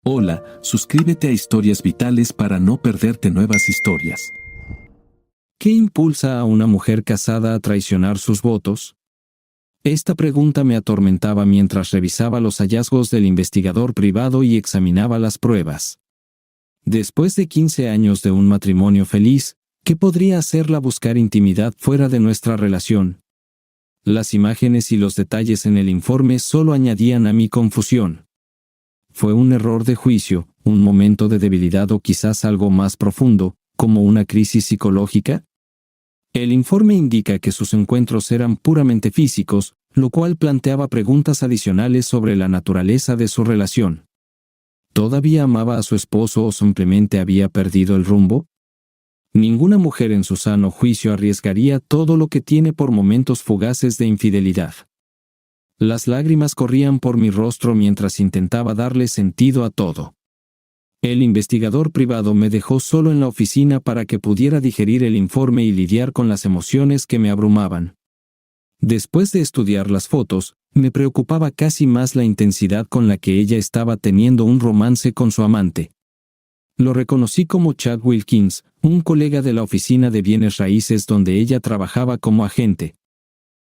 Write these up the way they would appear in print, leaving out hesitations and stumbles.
Hola, suscríbete a Historias Vitales para no perderte nuevas historias. ¿Qué impulsa a una mujer casada a traicionar sus votos? Esta pregunta me atormentaba mientras revisaba los hallazgos del investigador privado y examinaba las pruebas. Después de 15 años de un matrimonio feliz, ¿qué podría hacerla buscar intimidad fuera de nuestra relación? Las imágenes y los detalles en el informe solo añadían a mi confusión. ¿Fue un error de juicio, un momento de debilidad o quizás algo más profundo, como una crisis psicológica? El informe indica que sus encuentros eran puramente físicos, lo cual planteaba preguntas adicionales sobre la naturaleza de su relación. ¿Todavía amaba a su esposo o simplemente había perdido el rumbo? Ninguna mujer en su sano juicio arriesgaría todo lo que tiene por momentos fugaces de infidelidad. Las lágrimas corrían por mi rostro mientras intentaba darle sentido a todo. El investigador privado me dejó solo en la oficina para que pudiera digerir el informe y lidiar con las emociones que me abrumaban. Después de estudiar las fotos, me preocupaba casi más la intensidad con la que ella estaba teniendo un romance con su amante. Lo reconocí como Chad Wilkins, un colega de la oficina de bienes raíces donde ella trabajaba como agente.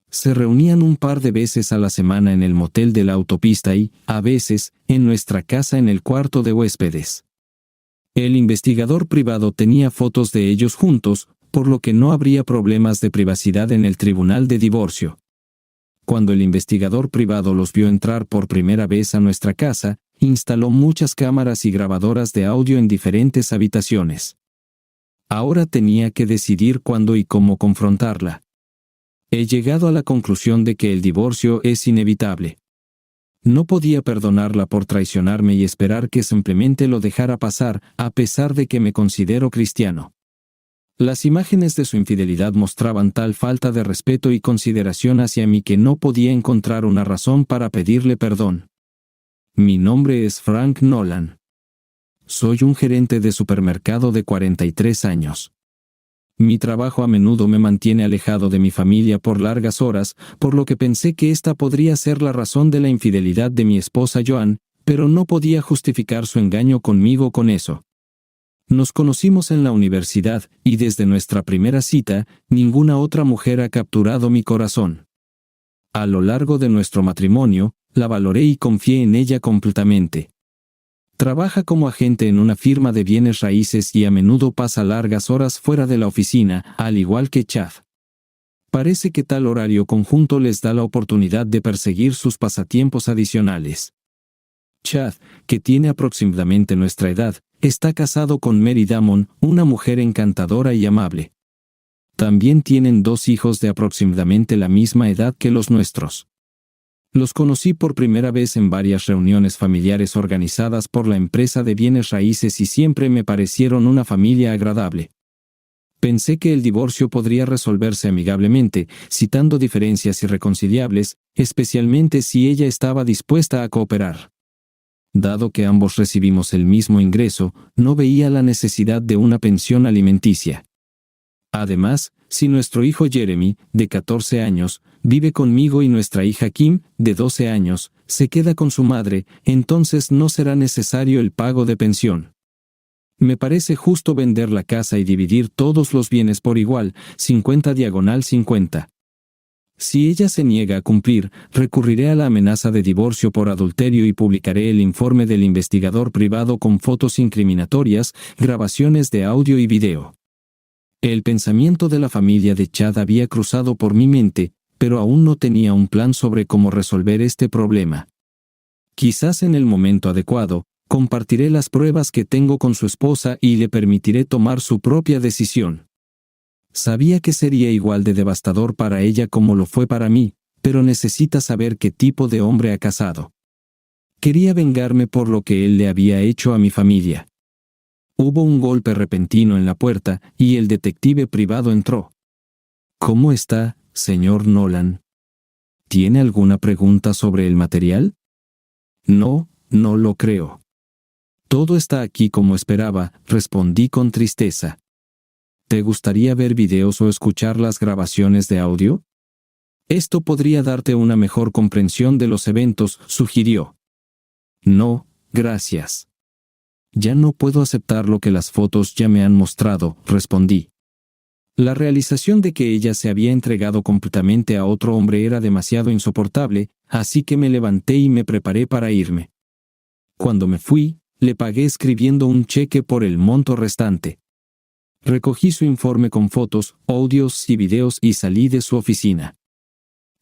Se reunían un par de veces a la semana en el motel de la autopista y, a veces, en nuestra casa en el cuarto de huéspedes. El investigador privado tenía fotos de ellos juntos, por lo que no habría problemas de privacidad en el tribunal de divorcio. Cuando el investigador privado los vio entrar por primera vez a nuestra casa, instaló muchas cámaras y grabadoras de audio en diferentes habitaciones. Ahora tenía que decidir cuándo y cómo confrontarla. He llegado a la conclusión de que el divorcio es inevitable. No podía perdonarla por traicionarme y esperar que simplemente lo dejara pasar, a pesar de que me considero cristiano. Las imágenes de su infidelidad mostraban tal falta de respeto y consideración hacia mí que no podía encontrar una razón para pedirle perdón. Mi nombre es Frank Nolan. Soy un gerente de supermercado de 43 años. Mi trabajo a menudo me mantiene alejado de mi familia por largas horas, por lo que pensé que esta podría ser la razón de la infidelidad de mi esposa Joan, pero no podía justificar su engaño conmigo con eso. Nos conocimos en la universidad, y desde nuestra primera cita, ninguna otra mujer ha capturado mi corazón. A lo largo de nuestro matrimonio, la valoré y confié en ella completamente. Trabaja como agente en una firma de bienes raíces y a menudo pasa largas horas fuera de la oficina, al igual que Chad. Parece que tal horario conjunto les da la oportunidad de perseguir sus pasatiempos adicionales. Chad, que tiene aproximadamente nuestra edad, está casado con Mary Damon, una mujer encantadora y amable. También tienen 2 hijos de aproximadamente la misma edad que los nuestros. Los conocí por primera vez en varias reuniones familiares organizadas por la empresa de bienes raíces y siempre me parecieron una familia agradable. Pensé que el divorcio podría resolverse amigablemente, citando diferencias irreconciliables, especialmente si ella estaba dispuesta a cooperar. Dado que ambos recibimos el mismo ingreso, no veía la necesidad de una pensión alimenticia. Además, si nuestro hijo Jeremy, de 14 años, vive conmigo y nuestra hija Kim, de 12 años, se queda con su madre, entonces no será necesario el pago de pensión. Me parece justo vender la casa y dividir todos los bienes por igual, 50/50. Si ella se niega a cumplir, recurriré a la amenaza de divorcio por adulterio y publicaré el informe del investigador privado con fotos incriminatorias, grabaciones de audio y video. El pensamiento de la familia de Chad había cruzado por mi mente, pero aún no tenía un plan sobre cómo resolver este problema. Quizás en el momento adecuado, compartiré las pruebas que tengo con su esposa y le permitiré tomar su propia decisión. Sabía que sería igual de devastador para ella como lo fue para mí, pero necesita saber qué tipo de hombre ha casado. Quería vengarme por lo que él le había hecho a mi familia. Hubo un golpe repentino en la puerta, y el detective privado entró. ¿Cómo está, señor Nolan? ¿Tiene alguna pregunta sobre el material? No, no lo creo. Todo está aquí como esperaba, respondí con tristeza. ¿Te gustaría ver videos o escuchar las grabaciones de audio? Esto podría darte una mejor comprensión de los eventos, sugirió. No, gracias. Ya no puedo aceptar lo que las fotos ya me han mostrado, respondí. La realización de que ella se había entregado completamente a otro hombre era demasiado insoportable, así que me levanté y me preparé para irme. Cuando me fui, le pagué escribiendo un cheque por el monto restante. Recogí su informe con fotos, audios y videos y salí de su oficina.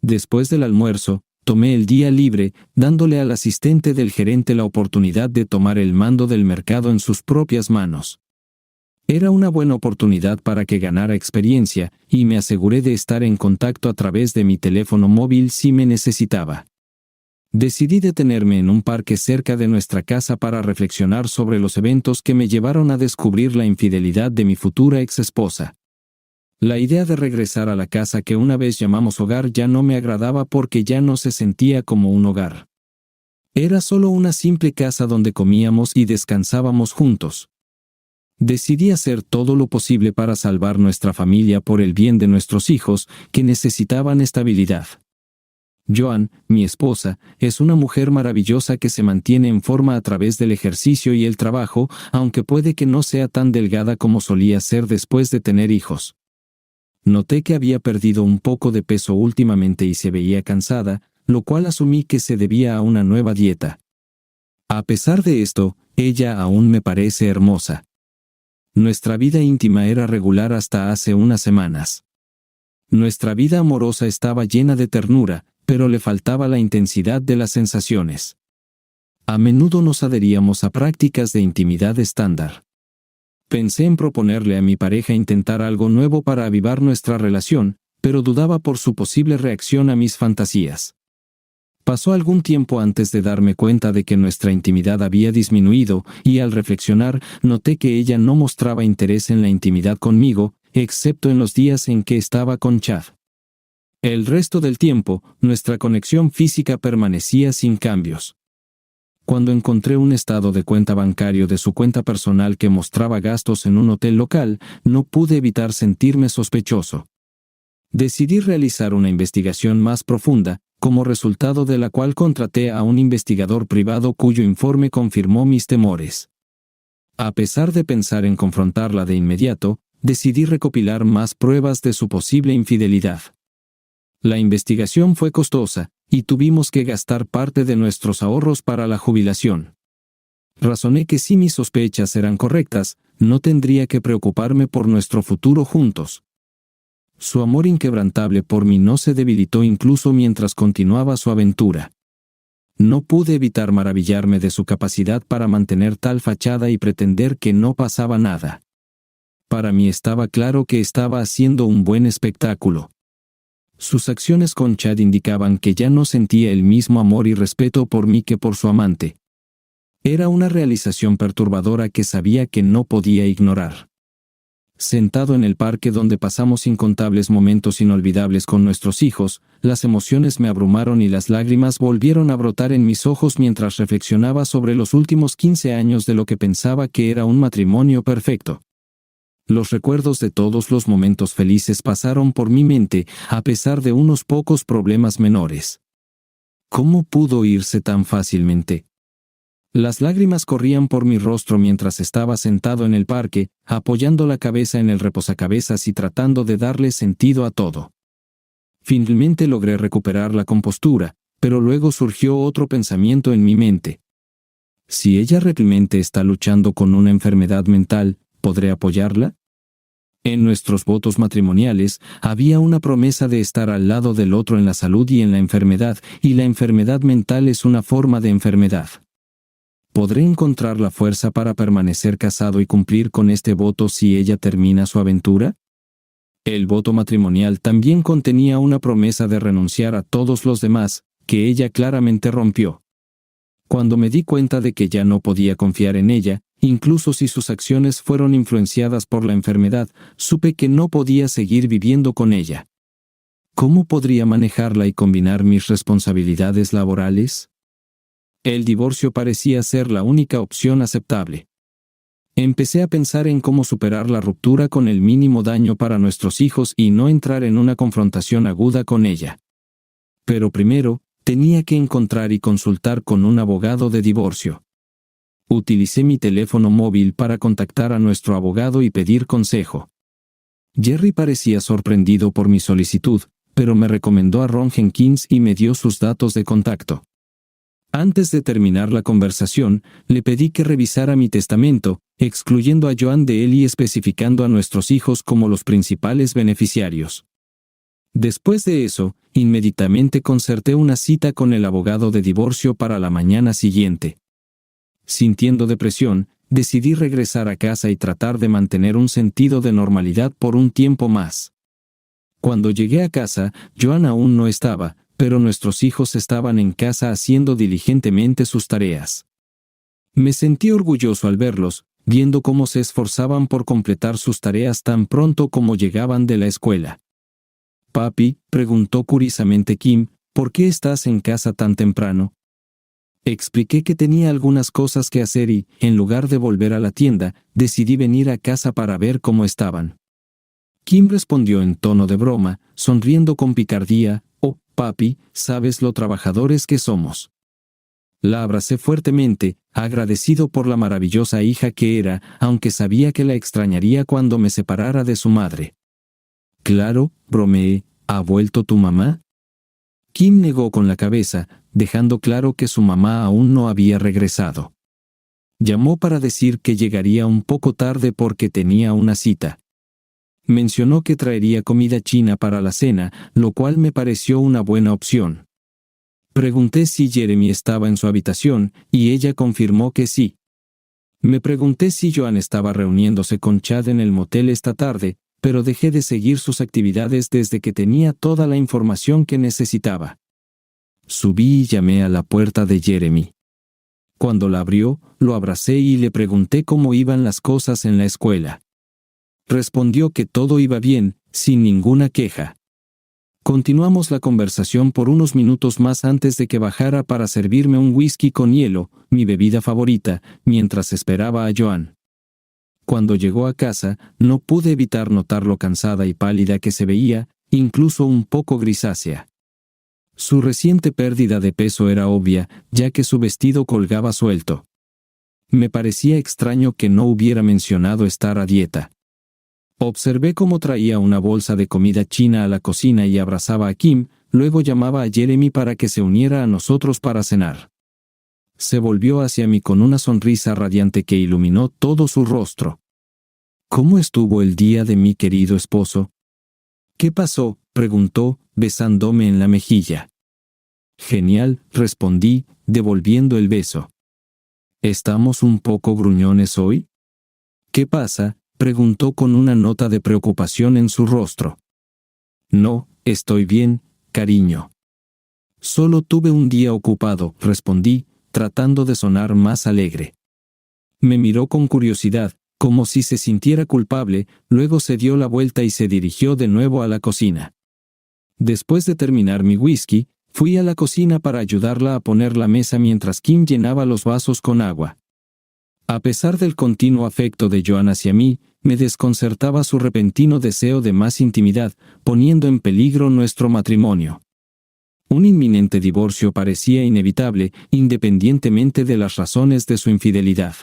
Después del almuerzo, tomé el día libre, dándole al asistente del gerente la oportunidad de tomar el mando del mercado en sus propias manos. Era una buena oportunidad para que ganara experiencia, y me aseguré de estar en contacto a través de mi teléfono móvil si me necesitaba. Decidí detenerme en un parque cerca de nuestra casa para reflexionar sobre los eventos que me llevaron a descubrir la infidelidad de mi futura exesposa. La idea de regresar a la casa que una vez llamamos hogar ya no me agradaba porque ya no se sentía como un hogar. Era solo una simple casa donde comíamos y descansábamos juntos. Decidí hacer todo lo posible para salvar nuestra familia por el bien de nuestros hijos, que necesitaban estabilidad. Joan, mi esposa, es una mujer maravillosa que se mantiene en forma a través del ejercicio y el trabajo, aunque puede que no sea tan delgada como solía ser después de tener hijos. Noté que había perdido un poco de peso últimamente y se veía cansada, lo cual asumí que se debía a una nueva dieta. A pesar de esto, ella aún me parece hermosa. Nuestra vida íntima era regular hasta hace unas semanas. Nuestra vida amorosa estaba llena de ternura, pero le faltaba la intensidad de las sensaciones. A menudo nos adheríamos a prácticas de intimidad estándar. Pensé en proponerle a mi pareja intentar algo nuevo para avivar nuestra relación, pero dudaba por su posible reacción a mis fantasías. Pasó algún tiempo antes de darme cuenta de que nuestra intimidad había disminuido, y al reflexionar, noté que ella no mostraba interés en la intimidad conmigo, excepto en los días en que estaba con Chad. El resto del tiempo, nuestra conexión física permanecía sin cambios. Cuando encontré un estado de cuenta bancario de su cuenta personal que mostraba gastos en un hotel local, no pude evitar sentirme sospechoso. Decidí realizar una investigación más profunda, como resultado de la cual contraté a un investigador privado cuyo informe confirmó mis temores. A pesar de pensar en confrontarla de inmediato, decidí recopilar más pruebas de su posible infidelidad. La investigación fue costosa, y tuvimos que gastar parte de nuestros ahorros para la jubilación. Razoné que si mis sospechas eran correctas, no tendría que preocuparme por nuestro futuro juntos. Su amor inquebrantable por mí no se debilitó incluso mientras continuaba su aventura. No pude evitar maravillarme de su capacidad para mantener tal fachada y pretender que no pasaba nada. Para mí estaba claro que estaba haciendo un buen espectáculo. Sus acciones con Chad indicaban que ya no sentía el mismo amor y respeto por mí que por su amante. Era una realización perturbadora que sabía que no podía ignorar. Sentado en el parque donde pasamos incontables momentos inolvidables con nuestros hijos, las emociones me abrumaron y las lágrimas volvieron a brotar en mis ojos mientras reflexionaba sobre los últimos 15 años de lo que pensaba que era un matrimonio perfecto. Los recuerdos de todos los momentos felices pasaron por mi mente, a pesar de unos pocos problemas menores. ¿Cómo pudo irse tan fácilmente? Las lágrimas corrían por mi rostro mientras estaba sentado en el parque, apoyando la cabeza en el reposacabezas y tratando de darle sentido a todo. Finalmente logré recuperar la compostura, pero luego surgió otro pensamiento en mi mente. Si ella realmente está luchando con una enfermedad mental, ¿podré apoyarla? En nuestros votos matrimoniales, había una promesa de estar al lado del otro en la salud y en la enfermedad, y la enfermedad mental es una forma de enfermedad. ¿Podré encontrar la fuerza para permanecer casado y cumplir con este voto si ella termina su aventura? El voto matrimonial también contenía una promesa de renunciar a todos los demás, que ella claramente rompió. Cuando me di cuenta de que ya no podía confiar en ella, incluso si sus acciones fueron influenciadas por la enfermedad, supe que no podía seguir viviendo con ella. ¿Cómo podría manejarla y combinar mis responsabilidades laborales? El divorcio parecía ser la única opción aceptable. Empecé a pensar en cómo superar la ruptura con el mínimo daño para nuestros hijos y no entrar en una confrontación aguda con ella. Pero primero, tenía que encontrar y consultar con un abogado de divorcio. Utilicé mi teléfono móvil para contactar a nuestro abogado y pedir consejo. Jerry parecía sorprendido por mi solicitud, pero me recomendó a Ron Jenkins y me dio sus datos de contacto. Antes de terminar la conversación, le pedí que revisara mi testamento, excluyendo a Joan de él y especificando a nuestros hijos como los principales beneficiarios. Después de eso, inmediatamente concerté una cita con el abogado de divorcio para la mañana siguiente. Sintiendo depresión, decidí regresar a casa y tratar de mantener un sentido de normalidad por un tiempo más. Cuando llegué a casa, Joan aún no estaba, pero nuestros hijos estaban en casa haciendo diligentemente sus tareas. Me sentí orgulloso al verlos, viendo cómo se esforzaban por completar sus tareas tan pronto como llegaban de la escuela. «Papi», preguntó curiosamente Kim, «¿por qué estás en casa tan temprano?» Expliqué que tenía algunas cosas que hacer y, en lugar de volver a la tienda, decidí venir a casa para ver cómo estaban. Kim respondió en tono de broma, sonriendo con picardía, «Oh, papi, sabes lo trabajadores que somos». La abracé fuertemente, agradecido por la maravillosa hija que era, aunque sabía que la extrañaría cuando me separara de su madre. «Claro», bromeé, «¿ha vuelto tu mamá?» Kim negó con la cabeza, dejando claro que su mamá aún no había regresado. Llamó para decir que llegaría un poco tarde porque tenía una cita. Mencionó que traería comida china para la cena, lo cual me pareció una buena opción. Pregunté si Jeremy estaba en su habitación, y ella confirmó que sí. Me pregunté si Joan estaba reuniéndose con Chad en el motel esta tarde, pero dejé de seguir sus actividades desde que tenía toda la información que necesitaba. Subí y llamé a la puerta de Jeremy. Cuando la abrió, lo abracé y le pregunté cómo iban las cosas en la escuela. Respondió que todo iba bien, sin ninguna queja. Continuamos la conversación por unos minutos más antes de que bajara para servirme un whisky con hielo, mi bebida favorita, mientras esperaba a Joan. Cuando llegó a casa, no pude evitar notar lo cansada y pálida que se veía, incluso un poco grisácea. Su reciente pérdida de peso era obvia, ya que su vestido colgaba suelto. Me parecía extraño que no hubiera mencionado estar a dieta. Observé cómo traía una bolsa de comida china a la cocina y abrazaba a Kim, luego llamaba a Jeremy para que se uniera a nosotros para cenar. Se volvió hacia mí con una sonrisa radiante que iluminó todo su rostro. ¿Cómo estuvo el día de mi querido esposo? ¿Qué pasó?, preguntó, besándome en la mejilla. Genial, respondí, devolviendo el beso. ¿Estamos un poco gruñones hoy? ¿Qué pasa?, preguntó con una nota de preocupación en su rostro. No, estoy bien, cariño. Solo tuve un día ocupado, respondí, tratando de sonar más alegre. Me miró con curiosidad, como si se sintiera culpable, luego se dio la vuelta y se dirigió de nuevo a la cocina. Después de terminar mi whisky, fui a la cocina para ayudarla a poner la mesa mientras Kim llenaba los vasos con agua. A pesar del continuo afecto de Joan hacia mí, me desconcertaba su repentino deseo de más intimidad, poniendo en peligro nuestro matrimonio. Un inminente divorcio parecía inevitable, independientemente de las razones de su infidelidad.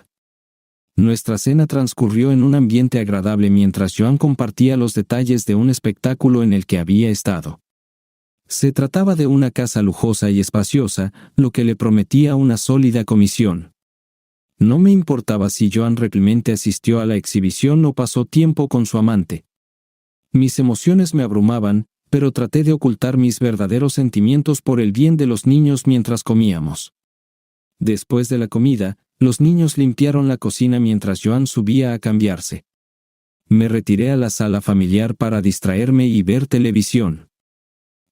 Nuestra cena transcurrió en un ambiente agradable mientras Joan compartía los detalles de un espectáculo en el que había estado. Se trataba de una casa lujosa y espaciosa, lo que le prometía una sólida comisión. No me importaba si Joan realmente asistió a la exhibición o pasó tiempo con su amante. Mis emociones me abrumaban, pero traté de ocultar mis verdaderos sentimientos por el bien de los niños mientras comíamos. Después de la comida, los niños limpiaron la cocina mientras Joan subía a cambiarse. Me retiré a la sala familiar para distraerme y ver televisión.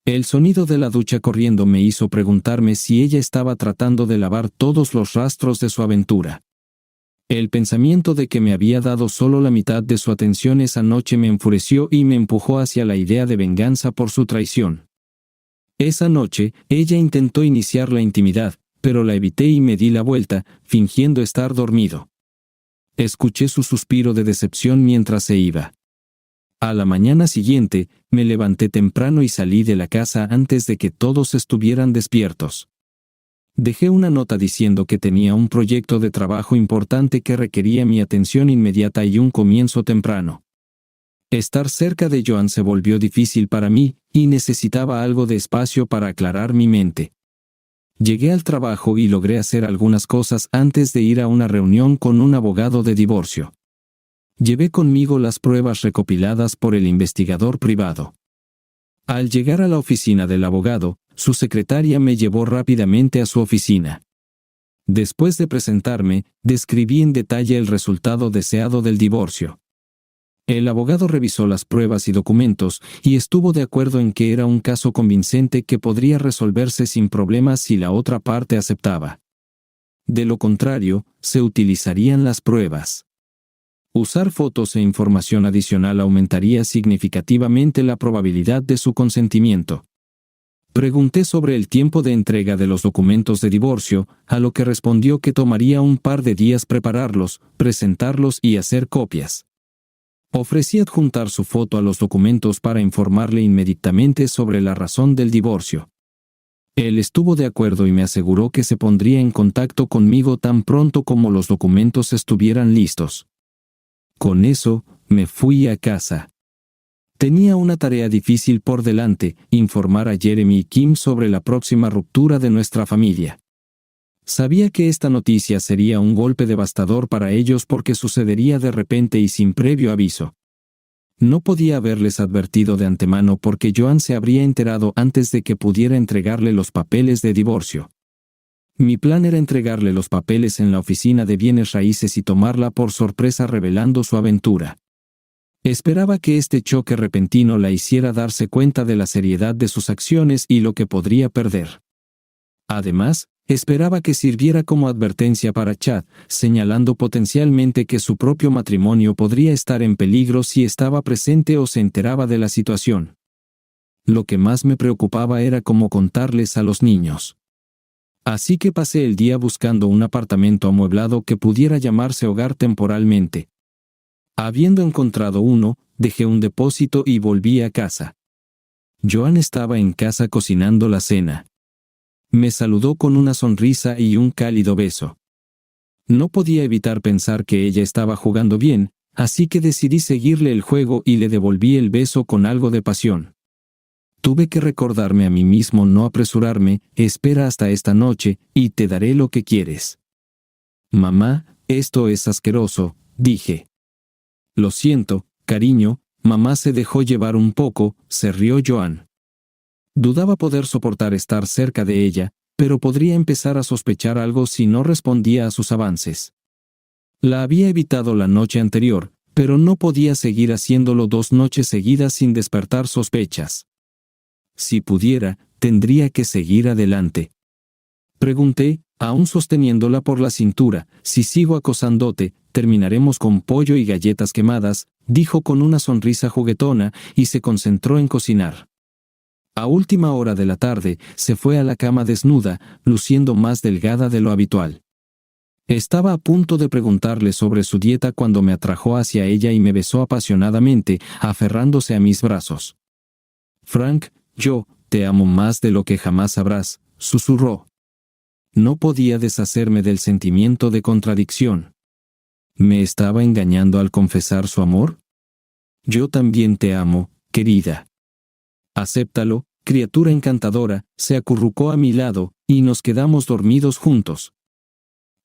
El sonido de la ducha corriendo me hizo preguntarme si ella estaba tratando de lavar todos los rastros de su aventura. El pensamiento de que me había dado solo la mitad de su atención esa noche me enfureció y me empujó hacia la idea de venganza por su traición. Esa noche, ella intentó iniciar la intimidad, pero la evité y me di la vuelta, fingiendo estar dormido. Escuché su suspiro de decepción mientras se iba. A la mañana siguiente, me levanté temprano y salí de la casa antes de que todos estuvieran despiertos. Dejé una nota diciendo que tenía un proyecto de trabajo importante que requería mi atención inmediata y un comienzo temprano. Estar cerca de Joan se volvió difícil para mí, y necesitaba algo de espacio para aclarar mi mente. Llegué al trabajo y logré hacer algunas cosas antes de ir a una reunión con un abogado de divorcio. Llevé conmigo las pruebas recopiladas por el investigador privado. Al llegar a la oficina del abogado, su secretaria me llevó rápidamente a su oficina. Después de presentarme, describí en detalle el resultado deseado del divorcio. El abogado revisó las pruebas y documentos y estuvo de acuerdo en que era un caso convincente que podría resolverse sin problemas si la otra parte aceptaba. De lo contrario, se utilizarían las pruebas. Usar fotos e información adicional aumentaría significativamente la probabilidad de su consentimiento. Pregunté sobre el tiempo de entrega de los documentos de divorcio, a lo que respondió que tomaría un par de días prepararlos, presentarlos y hacer copias. Ofrecí adjuntar su foto a los documentos para informarle inmediatamente sobre la razón del divorcio. Él estuvo de acuerdo y me aseguró que se pondría en contacto conmigo tan pronto como los documentos estuvieran listos. Con eso, me fui a casa. Tenía una tarea difícil por delante, informar a Jeremy y Kim sobre la próxima ruptura de nuestra familia. Sabía que esta noticia sería un golpe devastador para ellos porque sucedería de repente y sin previo aviso. No podía haberles advertido de antemano porque Joan se habría enterado antes de que pudiera entregarle los papeles de divorcio. Mi plan era entregarle los papeles en la oficina de bienes raíces y tomarla por sorpresa revelando su aventura. Esperaba que este choque repentino la hiciera darse cuenta de la seriedad de sus acciones y lo que podría perder. Además, esperaba que sirviera como advertencia para Chad, señalando potencialmente que su propio matrimonio podría estar en peligro si estaba presente o se enteraba de la situación. Lo que más me preocupaba era cómo contarles a los niños. Así que pasé el día buscando un apartamento amueblado que pudiera llamarse hogar temporalmente. Habiendo encontrado uno, dejé un depósito y volví a casa. Joan estaba en casa cocinando la cena. Me saludó con una sonrisa y un cálido beso. No podía evitar pensar que ella estaba jugando bien, así que decidí seguirle el juego y le devolví el beso con algo de pasión. Tuve que recordarme a mí mismo no apresurarme, espera hasta esta noche, y te daré lo que quieres. Mamá, esto es asqueroso, dije. Lo siento, cariño, mamá se dejó llevar un poco, se rió Joan. Dudaba poder soportar estar cerca de ella, pero podría empezar a sospechar algo si no respondía a sus avances. La había evitado la noche anterior, pero no podía seguir haciéndolo 2 noches seguidas sin despertar sospechas. Si pudiera, tendría que seguir adelante. Pregunté, aún sosteniéndola por la cintura, si sigo acosándote, terminaremos con pollo y galletas quemadas, dijo con una sonrisa juguetona y se concentró en cocinar. A última hora de la tarde, se fue a la cama desnuda, luciendo más delgada de lo habitual. Estaba a punto de preguntarle sobre su dieta cuando me atrajo hacia ella y me besó apasionadamente, aferrándose a mis brazos. Frank, yo te amo más de lo que jamás sabrás, susurró. No podía deshacerme del sentimiento de contradicción. ¿Me estaba engañando al confesar su amor? Yo también te amo, querida. Acéptalo, criatura encantadora, se acurrucó a mi lado, y nos quedamos dormidos juntos.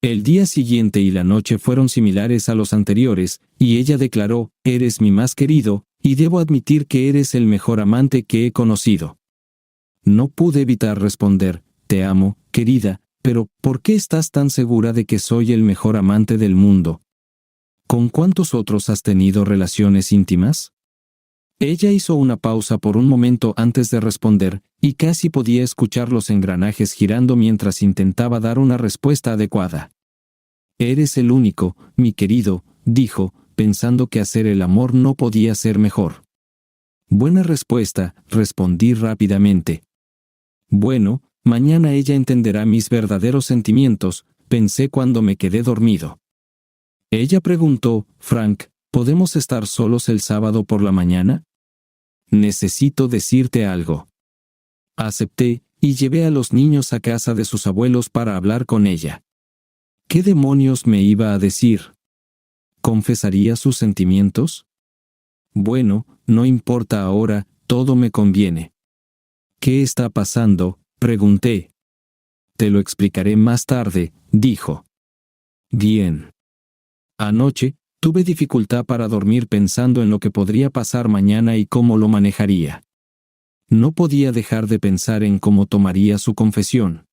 El día siguiente y la noche fueron similares a los anteriores, y ella declaró, eres mi más querido, y debo admitir que eres el mejor amante que he conocido. No pude evitar responder, te amo, querida, pero ¿por qué estás tan segura de que soy el mejor amante del mundo? ¿Con cuántos otros has tenido relaciones íntimas? Ella hizo una pausa por un momento antes de responder, y casi podía escuchar los engranajes girando mientras intentaba dar una respuesta adecuada. Eres el único, mi querido, dijo, pensando que hacer el amor no podía ser mejor. Buena respuesta, respondí rápidamente. Bueno, mañana ella entenderá mis verdaderos sentimientos, pensé cuando me quedé dormido. Ella preguntó, Frank, ¿podemos estar solos el sábado por la mañana? Necesito decirte algo. Acepté, y llevé a los niños a casa de sus abuelos para hablar con ella. ¿Qué demonios me iba a decir? ¿Confesaría sus sentimientos? Bueno, no importa ahora, todo me conviene. ¿Qué está pasando?, pregunté. Te lo explicaré más tarde, dijo. Bien. Anoche, tuve dificultad para dormir pensando en lo que podría pasar mañana y cómo lo manejaría. No podía dejar de pensar en cómo tomaría su confesión.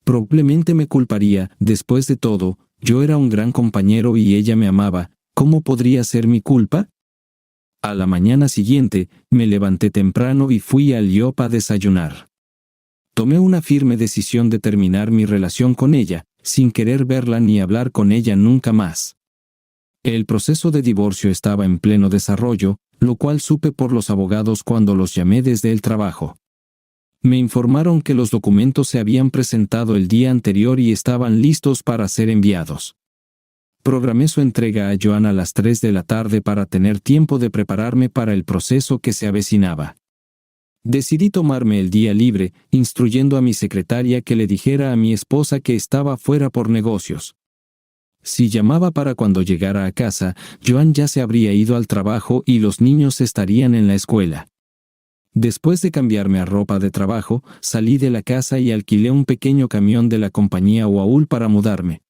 Probablemente me culparía, después de todo, yo era un gran compañero y ella me amaba, ¿cómo podría ser mi culpa? A la mañana siguiente, me levanté temprano y fui al IOP a desayunar. Tomé una firme decisión de terminar mi relación con ella, sin querer verla ni hablar con ella nunca más. El proceso de divorcio estaba en pleno desarrollo, lo cual supe por los abogados cuando los llamé desde el trabajo. Me informaron que los documentos se habían presentado el día anterior y estaban listos para ser enviados. Programé su entrega a Joan a las 3 de la tarde para tener tiempo de prepararme para el proceso que se avecinaba. Decidí tomarme el día libre, instruyendo a mi secretaria que le dijera a mi esposa que estaba fuera por negocios. Si llamaba para cuando llegara a casa, Joan ya se habría ido al trabajo y los niños estarían en la escuela. Después de cambiarme a ropa de trabajo, salí de la casa y alquilé un pequeño camión de la compañía Uaul para mudarme.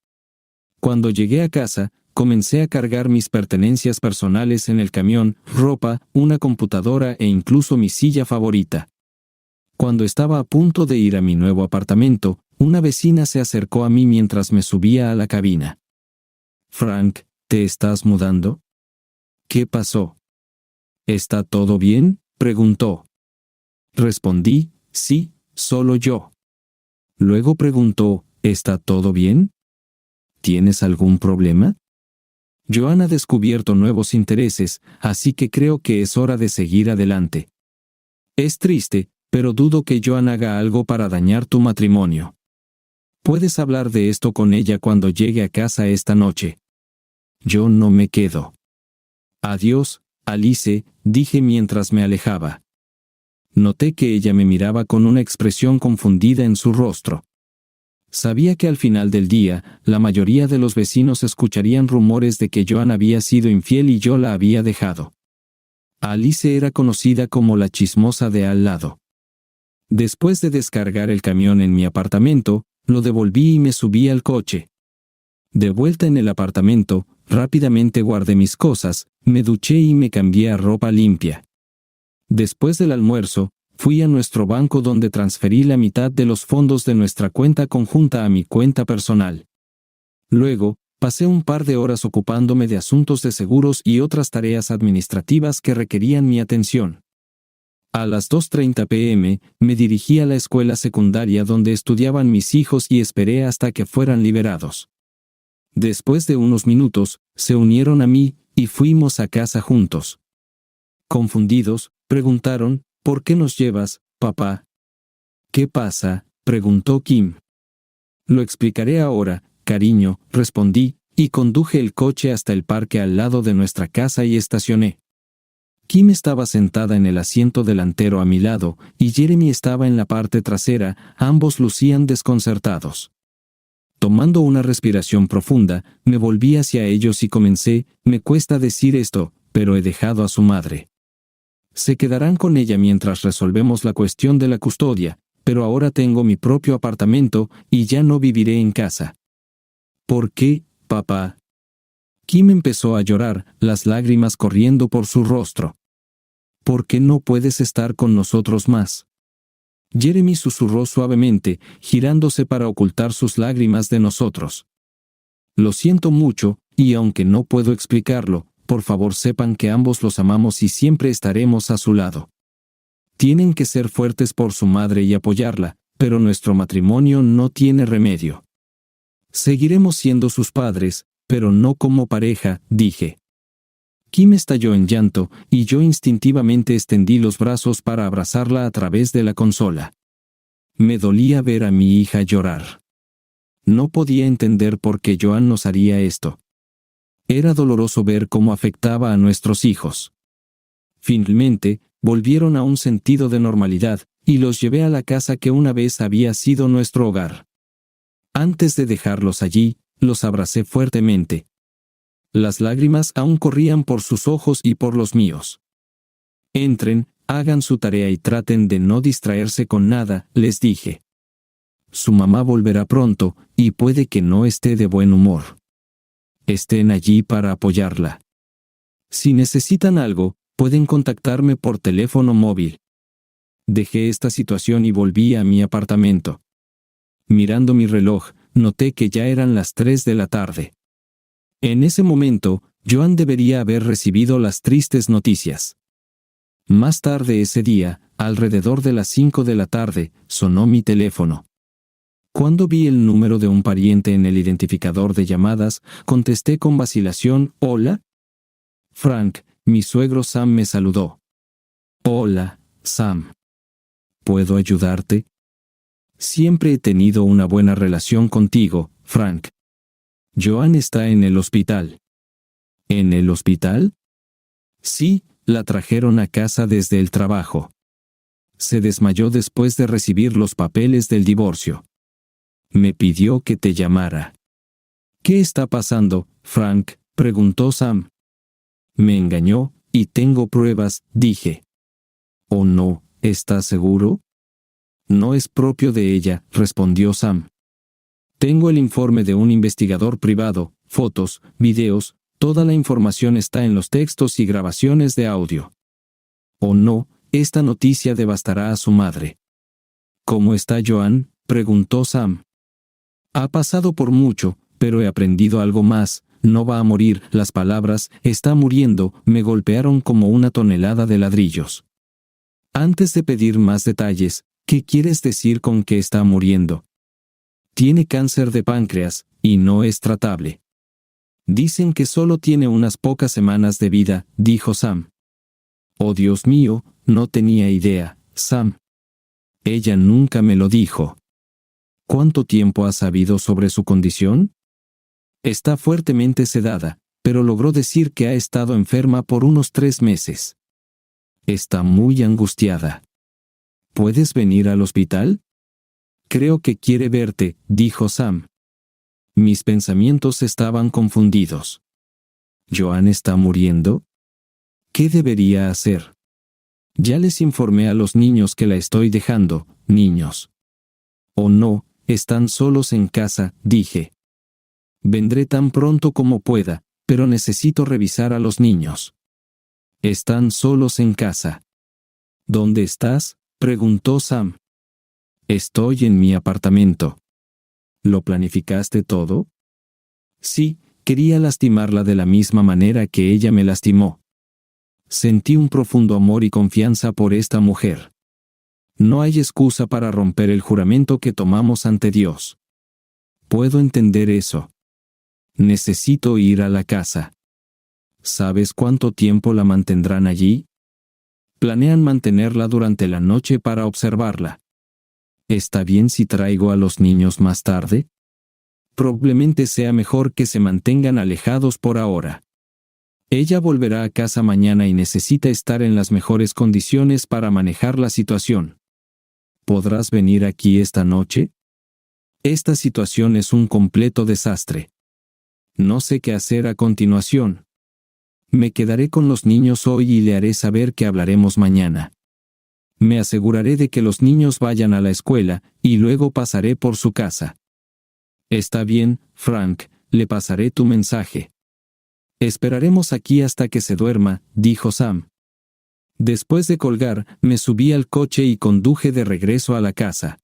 Cuando llegué a casa, comencé a cargar mis pertenencias personales en el camión, ropa, una computadora e incluso mi silla favorita. Cuando estaba a punto de ir a mi nuevo apartamento, una vecina se acercó a mí mientras me subía a la cabina. «Frank, ¿te estás mudando?» «¿Qué pasó?» «¿Está todo bien?», preguntó. Respondí, «Sí, solo yo». Luego preguntó, «¿Está todo bien? ¿Tienes algún problema?» Joan ha descubierto nuevos intereses, así que creo que es hora de seguir adelante. Es triste, pero dudo que Joan haga algo para dañar tu matrimonio. Puedes hablar de esto con ella cuando llegue a casa esta noche. Yo no me quedo. Adiós, Alice, dije mientras me alejaba. Noté que ella me miraba con una expresión confundida en su rostro. Sabía que al final del día, la mayoría de los vecinos escucharían rumores de que Joan había sido infiel y yo la había dejado. Alice era conocida como la chismosa de al lado. Después de descargar el camión en mi apartamento, lo devolví y me subí al coche. De vuelta en el apartamento, rápidamente guardé mis cosas, me duché y me cambié a ropa limpia. Después del almuerzo, fui a nuestro banco donde transferí la mitad de los fondos de nuestra cuenta conjunta a mi cuenta personal. Luego, pasé un par de horas ocupándome de asuntos de seguros y otras tareas administrativas que requerían mi atención. A las 2:30 p.m., me dirigí a la escuela secundaria donde estudiaban mis hijos y esperé hasta que fueran liberados. Después de unos minutos, se unieron a mí y fuimos a casa juntos. Confundidos, preguntaron, «¿Por qué nos llevas, papá?» «¿Qué pasa?», preguntó Kim. «Lo explicaré ahora, cariño», respondí, y conduje el coche hasta el parque al lado de nuestra casa y estacioné. Kim estaba sentada en el asiento delantero a mi lado, y Jeremy estaba en la parte trasera, ambos lucían desconcertados. Tomando una respiración profunda, me volví hacia ellos y comencé, «Me cuesta decir esto, pero he dejado a su madre. Se quedarán con ella mientras resolvemos la cuestión de la custodia, pero ahora tengo mi propio apartamento y ya no viviré en casa». «¿Por qué, papá?» Kim empezó a llorar, las lágrimas corriendo por su rostro. «¿Por qué no puedes estar con nosotros más?» Jeremy susurró suavemente, girándose para ocultar sus lágrimas de nosotros. «Lo siento mucho, y aunque no puedo explicarlo, por favor sepan que ambos los amamos y siempre estaremos a su lado. Tienen que ser fuertes por su madre y apoyarla, pero nuestro matrimonio no tiene remedio. Seguiremos siendo sus padres, pero no como pareja», dije. Kim estalló en llanto, y yo instintivamente extendí los brazos para abrazarla a través de la consola. Me dolía ver a mi hija llorar. No podía entender por qué Joan nos haría esto. Era doloroso ver cómo afectaba a nuestros hijos. Finalmente, volvieron a un sentido de normalidad, y los llevé a la casa que una vez había sido nuestro hogar. Antes de dejarlos allí, los abracé fuertemente. Las lágrimas aún corrían por sus ojos y por los míos. Entren, hagan su tarea y traten de no distraerse con nada, les dije. Su mamá volverá pronto, y puede que no esté de buen humor. Estén allí para apoyarla. Si necesitan algo, pueden contactarme por teléfono móvil. Dejé esta situación y volví a mi apartamento. Mirando mi reloj, noté que ya eran las 3 de la tarde. En ese momento, Joan debería haber recibido las tristes noticias. Más tarde ese día, alrededor de las 5 de la tarde, sonó mi teléfono. Cuando vi el número de un pariente en el identificador de llamadas, contesté con vacilación, «¿Hola?» Frank, mi suegro Sam me saludó. «Hola, Sam. ¿Puedo ayudarte?» Siempre he tenido una buena relación contigo, Frank. Joan está en el hospital. ¿En el hospital? Sí, la trajeron a casa desde el trabajo. Se desmayó después de recibir los papeles del divorcio. Me pidió que te llamara. «¿Qué está pasando, Frank?», preguntó Sam. Me engañó, y tengo pruebas, dije. «¿Oh no, estás seguro?» «No es propio de ella», respondió Sam. «Tengo el informe de un investigador privado, fotos, videos, toda la información está en los textos y grabaciones de audio». «Oh no, esta noticia devastará a su madre». «¿Cómo está Joan?», preguntó Sam. «Ha pasado por mucho, pero he aprendido algo más. No va a morir, las palabras, está muriendo, me golpearon como una tonelada de ladrillos». Antes de pedir más detalles, ¿qué quieres decir con que está muriendo? Tiene cáncer de páncreas, y no es tratable. Dicen que solo tiene unas pocas semanas de vida, dijo Sam. Oh Dios mío, no tenía idea, Sam. Ella nunca me lo dijo. ¿Cuánto tiempo has sabido sobre su condición? Está fuertemente sedada, pero logró decir que ha estado enferma por unos 3 meses. Está muy angustiada. ¿Puedes venir al hospital? Creo que quiere verte, dijo Sam. Mis pensamientos estaban confundidos. ¿Joan está muriendo? ¿Qué debería hacer? Ya les informé a los niños que la estoy dejando, niños. Oh no, están solos en casa, dije. Vendré tan pronto como pueda, pero necesito revisar a los niños. Están solos en casa. ¿Dónde estás?, preguntó Sam. Estoy en mi apartamento. ¿Lo planificaste todo? Sí, quería lastimarla de la misma manera que ella me lastimó. Sentí un profundo amor y confianza por esta mujer. No hay excusa para romper el juramento que tomamos ante Dios. Puedo entender eso. Necesito ir a la casa. ¿Sabes cuánto tiempo la mantendrán allí? Planean mantenerla durante la noche para observarla. ¿Está bien si traigo a los niños más tarde? Probablemente sea mejor que se mantengan alejados por ahora. Ella volverá a casa mañana y necesita estar en las mejores condiciones para manejar la situación. ¿Podrás venir aquí esta noche? Esta situación es un completo desastre. No sé qué hacer a continuación. Me quedaré con los niños hoy y le haré saber que hablaremos mañana. Me aseguraré de que los niños vayan a la escuela, y luego pasaré por su casa. Está bien, Frank, le pasaré tu mensaje. Esperaremos aquí hasta que se duerma, dijo Sam. Después de colgar, me subí al coche y conduje de regreso a la casa.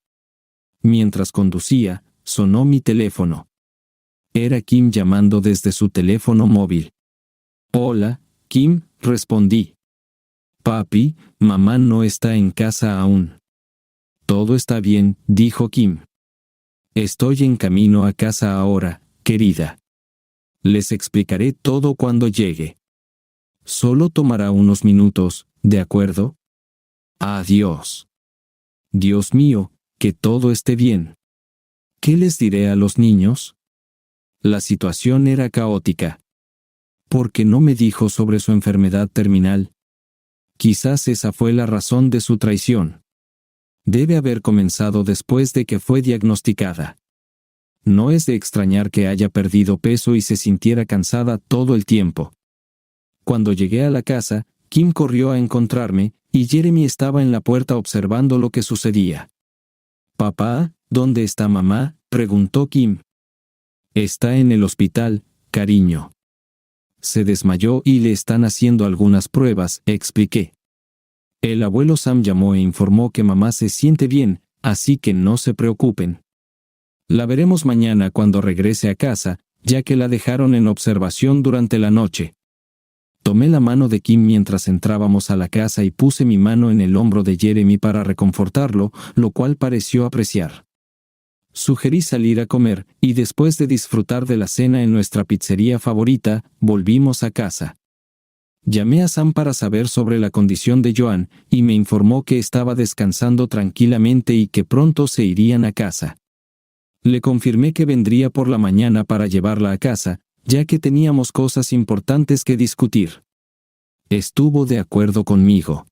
Mientras conducía, sonó mi teléfono. Era Kim llamando desde su teléfono móvil. Hola, Kim, respondí. Papi, mamá no está en casa aún. Todo está bien, dijo Kim. Estoy en camino a casa ahora, querida. Les explicaré todo cuando llegue. Solo tomará unos minutos, ¿de acuerdo? Adiós. Dios mío, que todo esté bien. ¿Qué les diré a los niños? La situación era caótica. ¿Por qué no me dijo sobre su enfermedad terminal? Quizás esa fue la razón de su traición. Debe haber comenzado después de que fue diagnosticada. No es de extrañar que haya perdido peso y se sintiera cansada todo el tiempo. Cuando llegué a la casa, Kim corrió a encontrarme, y Jeremy estaba en la puerta observando lo que sucedía. «Papá, ¿dónde está mamá?», preguntó Kim. «Está en el hospital, cariño. Se desmayó y le están haciendo algunas pruebas», expliqué. El abuelo Sam llamó e informó que mamá se siente bien, así que no se preocupen. La veremos mañana cuando regrese a casa, ya que la dejaron en observación durante la noche. Tomé la mano de Kim mientras entrábamos a la casa y puse mi mano en el hombro de Jeremy para reconfortarlo, lo cual pareció apreciar. Sugerí salir a comer, y después de disfrutar de la cena en nuestra pizzería favorita, volvimos a casa. Llamé a Sam para saber sobre la condición de Joan, y me informó que estaba descansando tranquilamente y que pronto se irían a casa. Le confirmé que vendría por la mañana para llevarla a casa, ya que teníamos cosas importantes que discutir. Estuvo de acuerdo conmigo.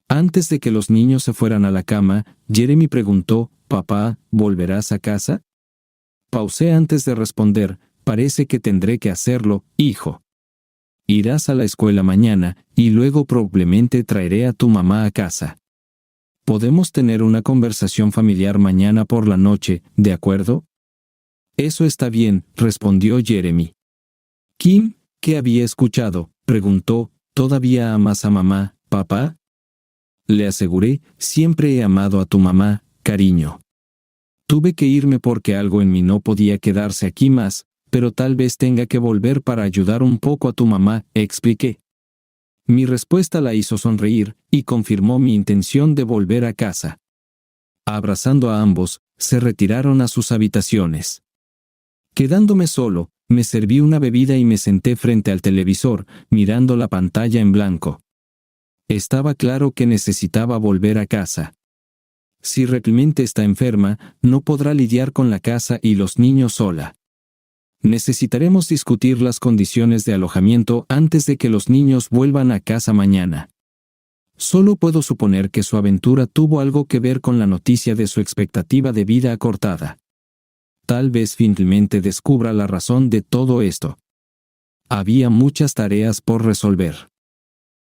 Antes de que los niños se fueran a la cama, Jeremy preguntó: «Papá, ¿volverás a casa?». Pausé antes de responder: «Parece que tendré que hacerlo, hijo. Irás a la escuela mañana, y luego probablemente traeré a tu mamá a casa. Podemos tener una conversación familiar mañana por la noche, ¿de acuerdo?». «Eso está bien», respondió Jeremy. «Kim, ¿qué había escuchado?», preguntó. «¿Todavía amas a mamá, papá?». Le aseguré: «Siempre he amado a tu mamá, cariño. Tuve que irme porque algo en mí no podía quedarse aquí más, pero tal vez tenga que volver para ayudar un poco a tu mamá», expliqué. Mi respuesta la hizo sonreír, y confirmó mi intención de volver a casa. Abrazando a ambos, se retiraron a sus habitaciones. Quedándome solo, me serví una bebida y me senté frente al televisor, mirando la pantalla en blanco. Estaba claro que necesitaba volver a casa. Si realmente está enferma, no podrá lidiar con la casa y los niños sola. Necesitaremos discutir las condiciones de alojamiento antes de que los niños vuelvan a casa mañana. Solo puedo suponer que su aventura tuvo algo que ver con la noticia de su expectativa de vida acortada. Tal vez finalmente descubra la razón de todo esto. Había muchas tareas por resolver.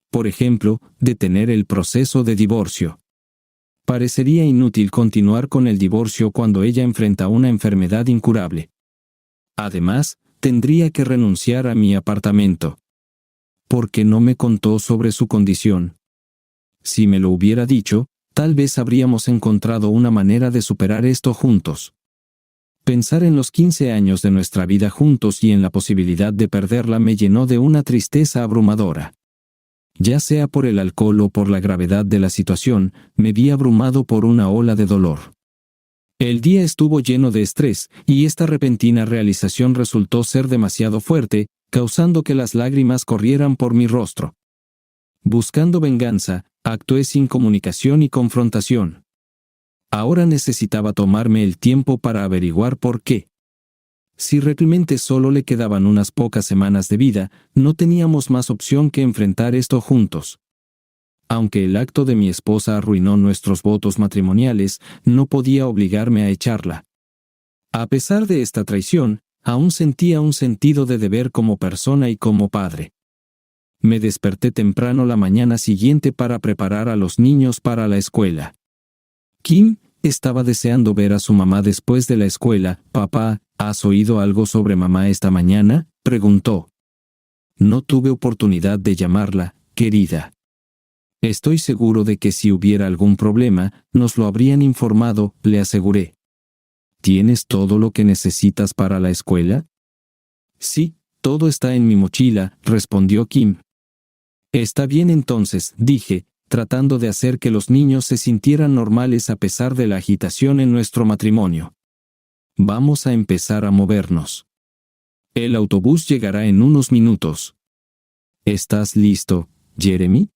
Por ejemplo, detener el proceso de divorcio. Parecería inútil continuar con el divorcio cuando ella enfrenta una enfermedad incurable. Además, tendría que renunciar a mi apartamento. ¿Por qué no me contó sobre su condición? Si me lo hubiera dicho, tal vez habríamos encontrado una manera de superar esto juntos. Pensar en los 15 años de nuestra vida juntos y en la posibilidad de perderla me llenó de una tristeza abrumadora. Ya sea por el alcohol o por la gravedad de la situación, me vi abrumado por una ola de dolor. El día estuvo lleno de estrés, y esta repentina realización resultó ser demasiado fuerte, causando que las lágrimas corrieran por mi rostro. Buscando venganza, actué sin comunicación y confrontación. Ahora necesitaba tomarme el tiempo para averiguar por qué. Si realmente solo le quedaban unas pocas semanas de vida, no teníamos más opción que enfrentar esto juntos. Aunque el acto de mi esposa arruinó nuestros votos matrimoniales, no podía obligarme a echarla. A pesar de esta traición, aún sentía un sentido de deber como persona y como padre. Me desperté temprano la mañana siguiente para preparar a los niños para la escuela. Kim estaba deseando ver a su mamá después de la escuela. «Papá, ¿has oído algo sobre mamá esta mañana?», preguntó. «No tuve oportunidad de llamarla, querida. Estoy seguro de que si hubiera algún problema, nos lo habrían informado», le aseguré. «¿Tienes todo lo que necesitas para la escuela?». «Sí, todo está en mi mochila», respondió Kim. «Está bien entonces», dije, tratando de hacer que los niños se sintieran normales a pesar de la agitación en nuestro matrimonio. «Vamos a empezar a movernos. El autobús llegará en unos minutos». «¿Estás listo, Jeremy?».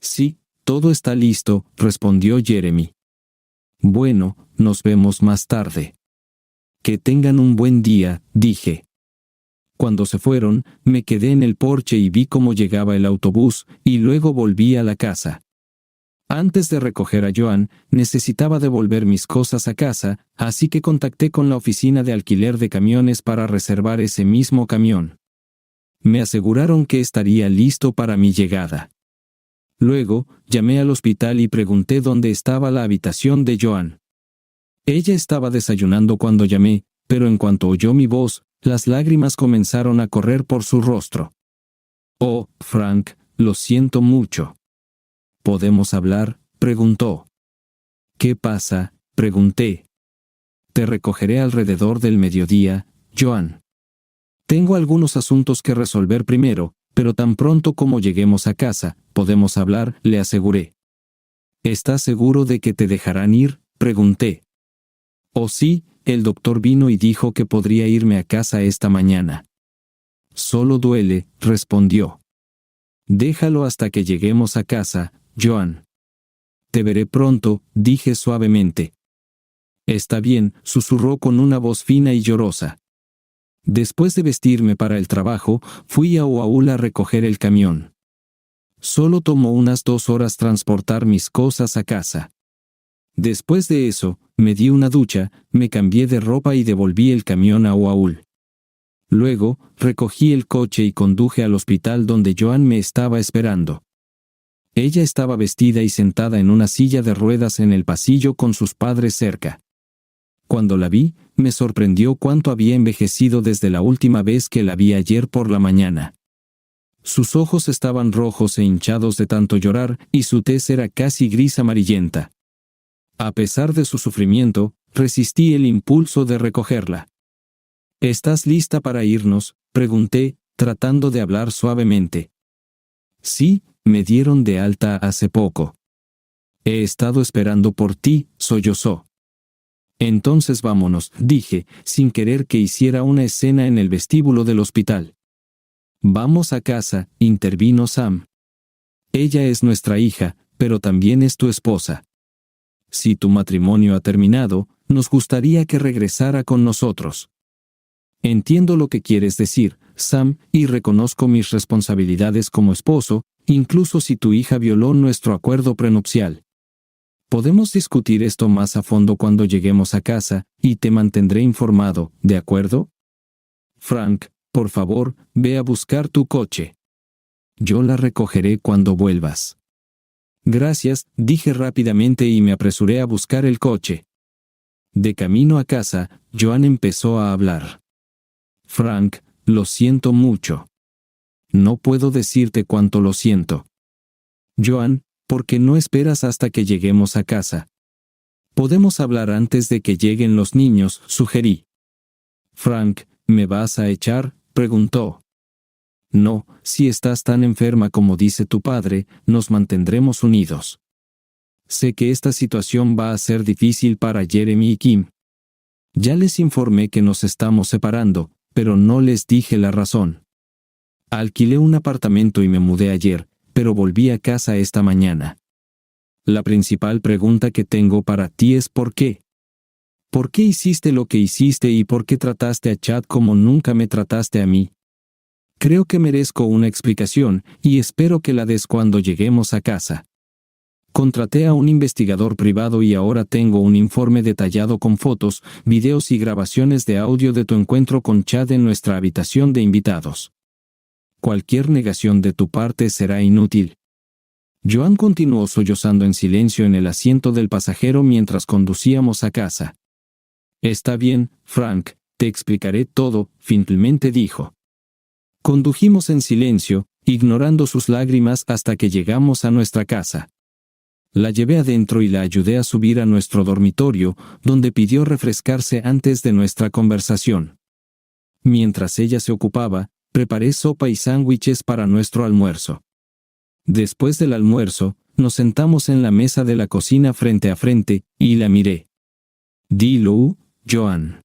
«Sí, todo está listo», respondió Jeremy. «Bueno, nos vemos más tarde». «Que tengan un buen día», dije. Cuando se fueron, me quedé en el porche y vi cómo llegaba el autobús, y luego volví a la casa. Antes de recoger a Joan, necesitaba devolver mis cosas a casa, así que contacté con la oficina de alquiler de camiones para reservar ese mismo camión. Me aseguraron que estaría listo para mi llegada. Luego, llamé al hospital y pregunté dónde estaba la habitación de Joan. Ella estaba desayunando cuando llamé, pero en cuanto oyó mi voz, las lágrimas comenzaron a correr por su rostro. «Oh, Frank, lo siento mucho». «¿Podemos hablar?», preguntó. «¿Qué pasa?», pregunté. «Te recogeré alrededor del mediodía, Joan. Tengo algunos asuntos que resolver primero, pero tan pronto como lleguemos a casa, podemos hablar», le aseguré. «¿Estás seguro de que te dejarán ir?», pregunté. «Oh sí, el doctor vino y dijo que podría irme a casa esta mañana». «Solo duele», respondió. «Déjalo hasta que lleguemos a casa, Joan». «Te veré pronto», dije suavemente. «Está bien», susurró con una voz fina y llorosa. Después de vestirme para el trabajo, fui a Oahu a recoger el camión. Solo tomó unas 2 horas transportar mis cosas a casa. Después de eso, me di una ducha, me cambié de ropa y devolví el camión a Oahu. Luego, recogí el coche y conduje al hospital donde Joan me estaba esperando. Ella estaba vestida y sentada en una silla de ruedas en el pasillo con sus padres cerca. Cuando la vi, me sorprendió cuánto había envejecido desde la última vez que la vi ayer por la mañana. Sus ojos estaban rojos e hinchados de tanto llorar, y su tez era casi gris amarillenta. A pesar de su sufrimiento, resistí el impulso de recogerla. «¿Estás lista para irnos?», pregunté, tratando de hablar suavemente. «Sí, me dieron de alta hace poco. He estado esperando por ti», sollozó. «Entonces vámonos», dije, sin querer que hiciera una escena en el vestíbulo del hospital. «Vamos a casa», intervino Sam. «Ella es nuestra hija, pero también es tu esposa. Si tu matrimonio ha terminado, nos gustaría que regresara con nosotros». «Entiendo lo que quieres decir, Sam, y reconozco mis responsabilidades como esposo, incluso si tu hija violó nuestro acuerdo prenupcial. Podemos discutir esto más a fondo cuando lleguemos a casa, y te mantendré informado, ¿de acuerdo? Frank, por favor, ve a buscar tu coche. Yo la recogeré cuando vuelvas». «Gracias», dije rápidamente y me apresuré a buscar el coche. De camino a casa, Joan empezó a hablar. «Frank, lo siento mucho. No puedo decirte cuánto lo siento. Joan, ¿por qué no esperas hasta que lleguemos a casa? Podemos hablar antes de que lleguen los niños», sugerí. «Frank, ¿me vas a echar?», preguntó. «No, si estás tan enferma como dice tu padre, nos mantendremos unidos. Sé que esta situación va a ser difícil para Jeremy y Kim. Ya les informé que nos estamos separando, pero no les dije la razón. Alquilé un apartamento y me mudé ayer, pero volví a casa esta mañana. La principal pregunta que tengo para ti es ¿por qué? ¿Por qué hiciste lo que hiciste y por qué trataste a Chad como nunca me trataste a mí? Creo que merezco una explicación, y espero que la des cuando lleguemos a casa. Contraté a un investigador privado y ahora tengo un informe detallado con fotos, videos y grabaciones de audio de tu encuentro con Chad en nuestra habitación de invitados. Cualquier negación de tu parte será inútil». Joan continuó sollozando en silencio en el asiento del pasajero mientras conducíamos a casa. «Está bien, Frank, te explicaré todo», finalmente dijo. Condujimos en silencio, ignorando sus lágrimas hasta que llegamos a nuestra casa. La llevé adentro y la ayudé a subir a nuestro dormitorio, donde pidió refrescarse antes de nuestra conversación. Mientras ella se ocupaba, preparé sopa y sándwiches para nuestro almuerzo. Después del almuerzo, nos sentamos en la mesa de la cocina frente a frente, y la miré. «Dilo, Joan.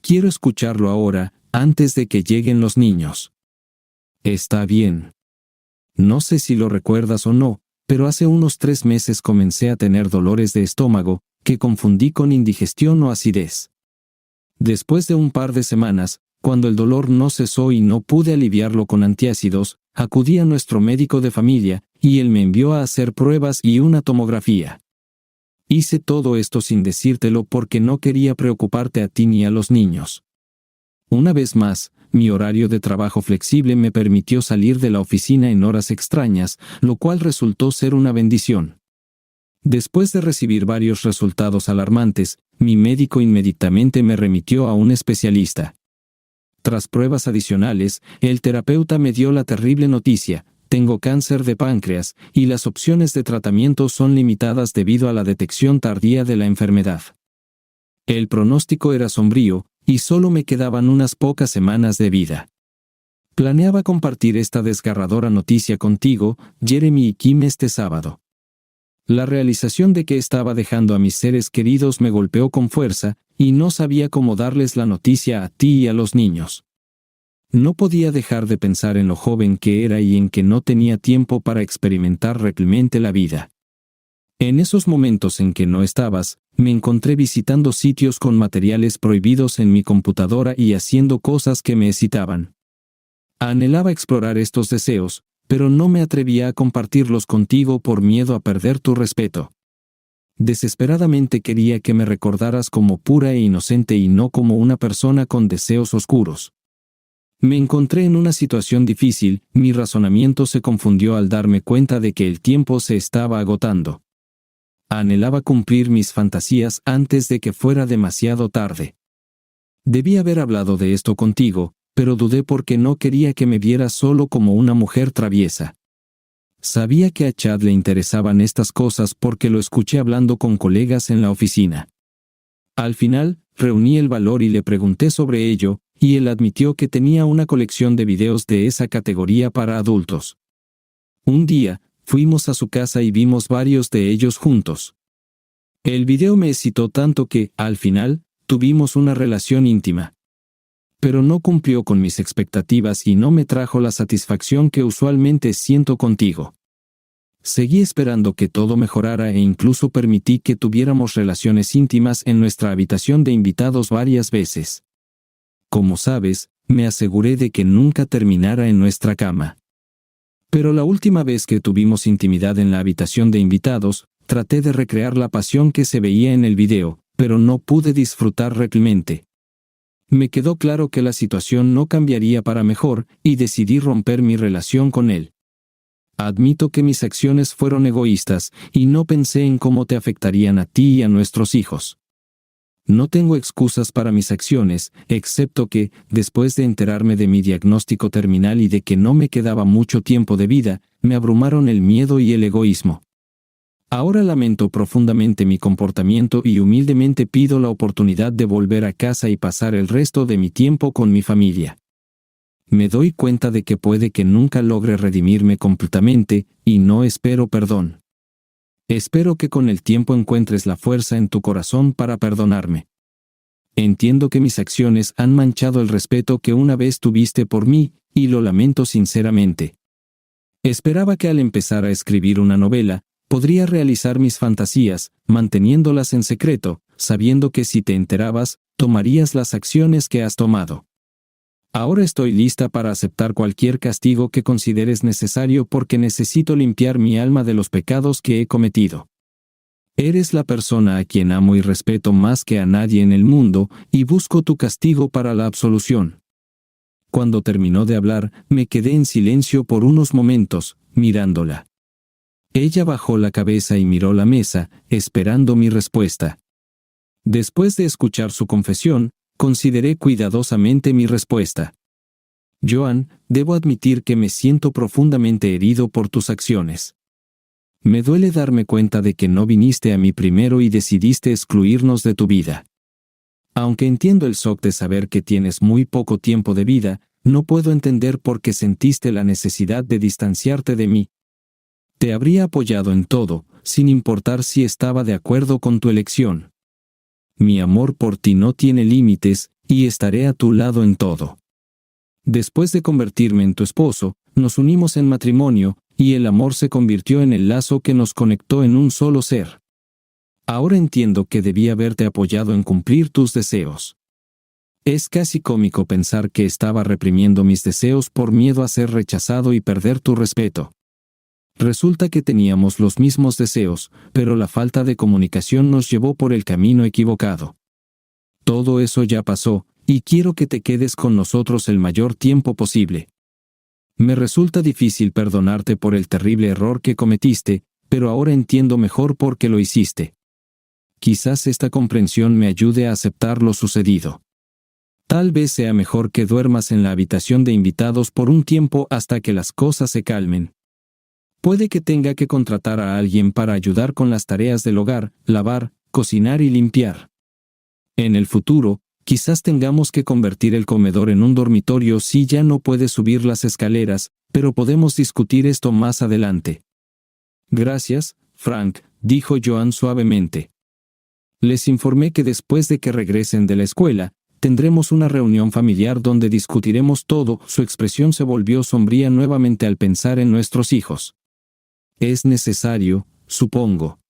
Quiero escucharlo ahora, antes de que lleguen los niños». «Está bien. No sé si lo recuerdas o no, pero hace unos 3 meses comencé a tener dolores de estómago, que confundí con indigestión o acidez. Después de un par de semanas, cuando el dolor no cesó y no pude aliviarlo con antiácidos, acudí a nuestro médico de familia, y él me envió a hacer pruebas y una tomografía. Hice todo esto sin decírtelo porque no quería preocuparte a ti ni a los niños. Una vez más, mi horario de trabajo flexible me permitió salir de la oficina en horas extrañas, lo cual resultó ser una bendición. Después de recibir varios resultados alarmantes, mi médico inmediatamente me remitió a un especialista. Tras pruebas adicionales, el terapeuta me dio la terrible noticia: tengo cáncer de páncreas, y las opciones de tratamiento son limitadas debido a la detección tardía de la enfermedad. El pronóstico era sombrío, y solo me quedaban unas pocas semanas de vida. Planeaba compartir esta desgarradora noticia contigo, Jeremy y Kim, este sábado. La realización de que estaba dejando a mis seres queridos me golpeó con fuerza, y no sabía cómo darles la noticia a ti y a los niños. No podía dejar de pensar en lo joven que era y en que no tenía tiempo para experimentar realmente la vida. En esos momentos en que no estabas, me encontré visitando sitios con materiales prohibidos en mi computadora y haciendo cosas que me excitaban. Anhelaba explorar estos deseos, pero no me atrevía a compartirlos contigo por miedo a perder tu respeto. Desesperadamente quería que me recordaras como pura e inocente y no como una persona con deseos oscuros. Me encontré en una situación difícil, mi razonamiento se confundió al darme cuenta de que el tiempo se estaba agotando. Anhelaba cumplir mis fantasías antes de que fuera demasiado tarde. Debí haber hablado de esto contigo, pero dudé porque no quería que me vieras solo como una mujer traviesa. Sabía que a Chad le interesaban estas cosas porque lo escuché hablando con colegas en la oficina. Al final, reuní el valor y le pregunté sobre ello, y él admitió que tenía una colección de videos de esa categoría para adultos. Un día, fuimos a su casa y vimos varios de ellos juntos. El video me excitó tanto que, al final, tuvimos una relación íntima. Pero no cumplió con mis expectativas y no me trajo la satisfacción que usualmente siento contigo. Seguí esperando que todo mejorara e incluso permití que tuviéramos relaciones íntimas en nuestra habitación de invitados varias veces. Como sabes, me aseguré de que nunca terminara en nuestra cama. Pero la última vez que tuvimos intimidad en la habitación de invitados, traté de recrear la pasión que se veía en el video, pero no pude disfrutar realmente. Me quedó claro que la situación no cambiaría para mejor, y decidí romper mi relación con él. Admito que mis acciones fueron egoístas, y no pensé en cómo te afectarían a ti y a nuestros hijos. No tengo excusas para mis acciones, excepto que, después de enterarme de mi diagnóstico terminal y de que no me quedaba mucho tiempo de vida, me abrumaron el miedo y el egoísmo. Ahora lamento profundamente mi comportamiento y humildemente pido la oportunidad de volver a casa y pasar el resto de mi tiempo con mi familia. Me doy cuenta de que puede que nunca logre redimirme completamente, y no espero perdón. Espero que con el tiempo encuentres la fuerza en tu corazón para perdonarme. Entiendo que mis acciones han manchado el respeto que una vez tuviste por mí, y lo lamento sinceramente. Esperaba que al empezar a escribir una novela, podría realizar mis fantasías, manteniéndolas en secreto, sabiendo que si te enterabas, tomarías las acciones que has tomado. Ahora estoy lista para aceptar cualquier castigo que consideres necesario porque necesito limpiar mi alma de los pecados que he cometido. Eres la persona a quien amo y respeto más que a nadie en el mundo, y busco tu castigo para la absolución. Cuando terminó de hablar, me quedé en silencio por unos momentos, mirándola. Ella bajó la cabeza y miró la mesa, esperando mi respuesta. Después de escuchar su confesión, consideré cuidadosamente mi respuesta. Joan, debo admitir que me siento profundamente herido por tus acciones. Me duele darme cuenta de que no viniste a mí primero y decidiste excluirnos de tu vida. Aunque entiendo el shock de saber que tienes muy poco tiempo de vida, no puedo entender por qué sentiste la necesidad de distanciarte de mí. Te habría apoyado en todo, sin importar si estaba de acuerdo con tu elección. Mi amor por ti no tiene límites, y estaré a tu lado en todo. Después de convertirme en tu esposo, nos unimos en matrimonio, y el amor se convirtió en el lazo que nos conectó en un solo ser. Ahora entiendo que debí haberte apoyado en cumplir tus deseos. Es casi cómico pensar que estaba reprimiendo mis deseos por miedo a ser rechazado y perder tu respeto. Resulta que teníamos los mismos deseos, pero la falta de comunicación nos llevó por el camino equivocado. Todo eso ya pasó, y quiero que te quedes con nosotros el mayor tiempo posible. Me resulta difícil perdonarte por el terrible error que cometiste, pero ahora entiendo mejor por qué lo hiciste. Quizás esta comprensión me ayude a aceptar lo sucedido. Tal vez sea mejor que duermas en la habitación de invitados por un tiempo hasta que las cosas se calmen. Puede que tenga que contratar a alguien para ayudar con las tareas del hogar, lavar, cocinar y limpiar. En el futuro, quizás tengamos que convertir el comedor en un dormitorio si ya no puedes subir las escaleras, pero podemos discutir esto más adelante. Gracias, Frank, dijo Joan suavemente. Les informé que después de que regresen de la escuela, tendremos una reunión familiar donde discutiremos todo. Su expresión se volvió sombría nuevamente al pensar en nuestros hijos. Es necesario, supongo.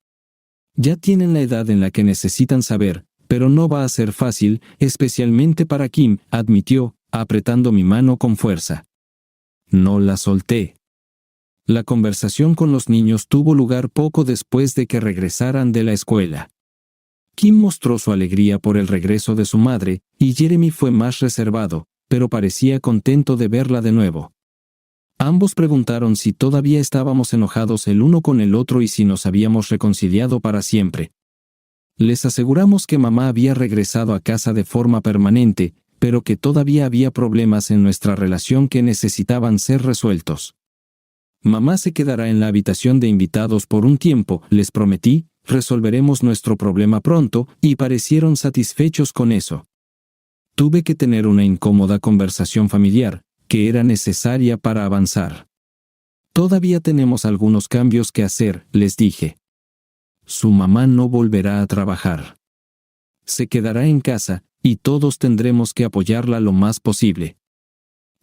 Ya tienen la edad en la que necesitan saber, pero no va a ser fácil, especialmente para Kim, admitió, apretando mi mano con fuerza. No la solté. La conversación con los niños tuvo lugar poco después de que regresaran de la escuela. Kim mostró su alegría por el regreso de su madre, y Jeremy fue más reservado, pero parecía contento de verla de nuevo. Ambos preguntaron si todavía estábamos enojados el uno con el otro y si nos habíamos reconciliado para siempre. Les aseguramos que mamá había regresado a casa de forma permanente, pero que todavía había problemas en nuestra relación que necesitaban ser resueltos. Mamá se quedará en la habitación de invitados por un tiempo, les prometí, resolveremos nuestro problema pronto, y parecieron satisfechos con eso. Tuve que tener una incómoda conversación familiar, que era necesaria para avanzar. Todavía tenemos algunos cambios que hacer, les dije. Su mamá no volverá a trabajar. Se quedará en casa, y todos tendremos que apoyarla lo más posible.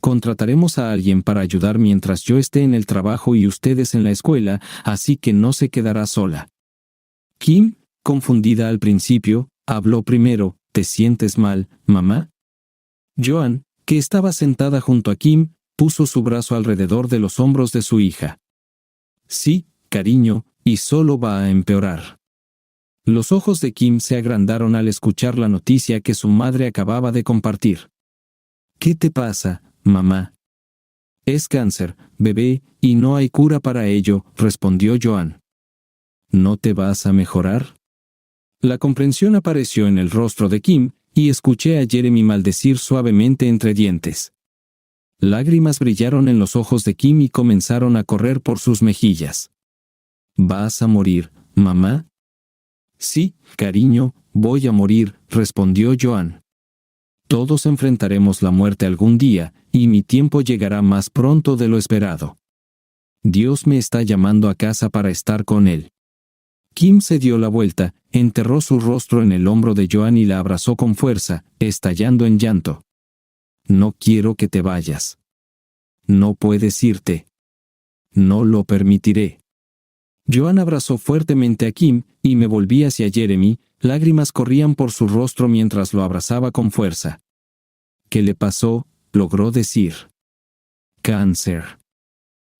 Contrataremos a alguien para ayudar mientras yo esté en el trabajo y ustedes en la escuela, así que no se quedará sola. Kim, confundida al principio, habló primero. ¿Te sientes mal, mamá? Joan, que estaba sentada junto a Kim, puso su brazo alrededor de los hombros de su hija. Sí, cariño, y solo va a empeorar. Los ojos de Kim se agrandaron al escuchar la noticia que su madre acababa de compartir. ¿Qué te pasa, mamá? Es cáncer, bebé, y no hay cura para ello, respondió Joan. ¿No te vas a mejorar? La comprensión apareció en el rostro de Kim, y escuché a Jeremy maldecir suavemente entre dientes. Lágrimas brillaron en los ojos de Kim y comenzaron a correr por sus mejillas. ¿Vas a morir, mamá? Sí, cariño, voy a morir, respondió Joan. Todos enfrentaremos la muerte algún día, y mi tiempo llegará más pronto de lo esperado. Dios me está llamando a casa para estar con él. Kim se dio la vuelta, enterró su rostro en el hombro de Joan y la abrazó con fuerza, estallando en llanto. No quiero que te vayas. No puedes irte. No lo permitiré. Joan abrazó fuertemente a Kim, y me volví hacia Jeremy, lágrimas corrían por su rostro mientras lo abrazaba con fuerza. ¿Qué le pasó?, logró decir. Cáncer.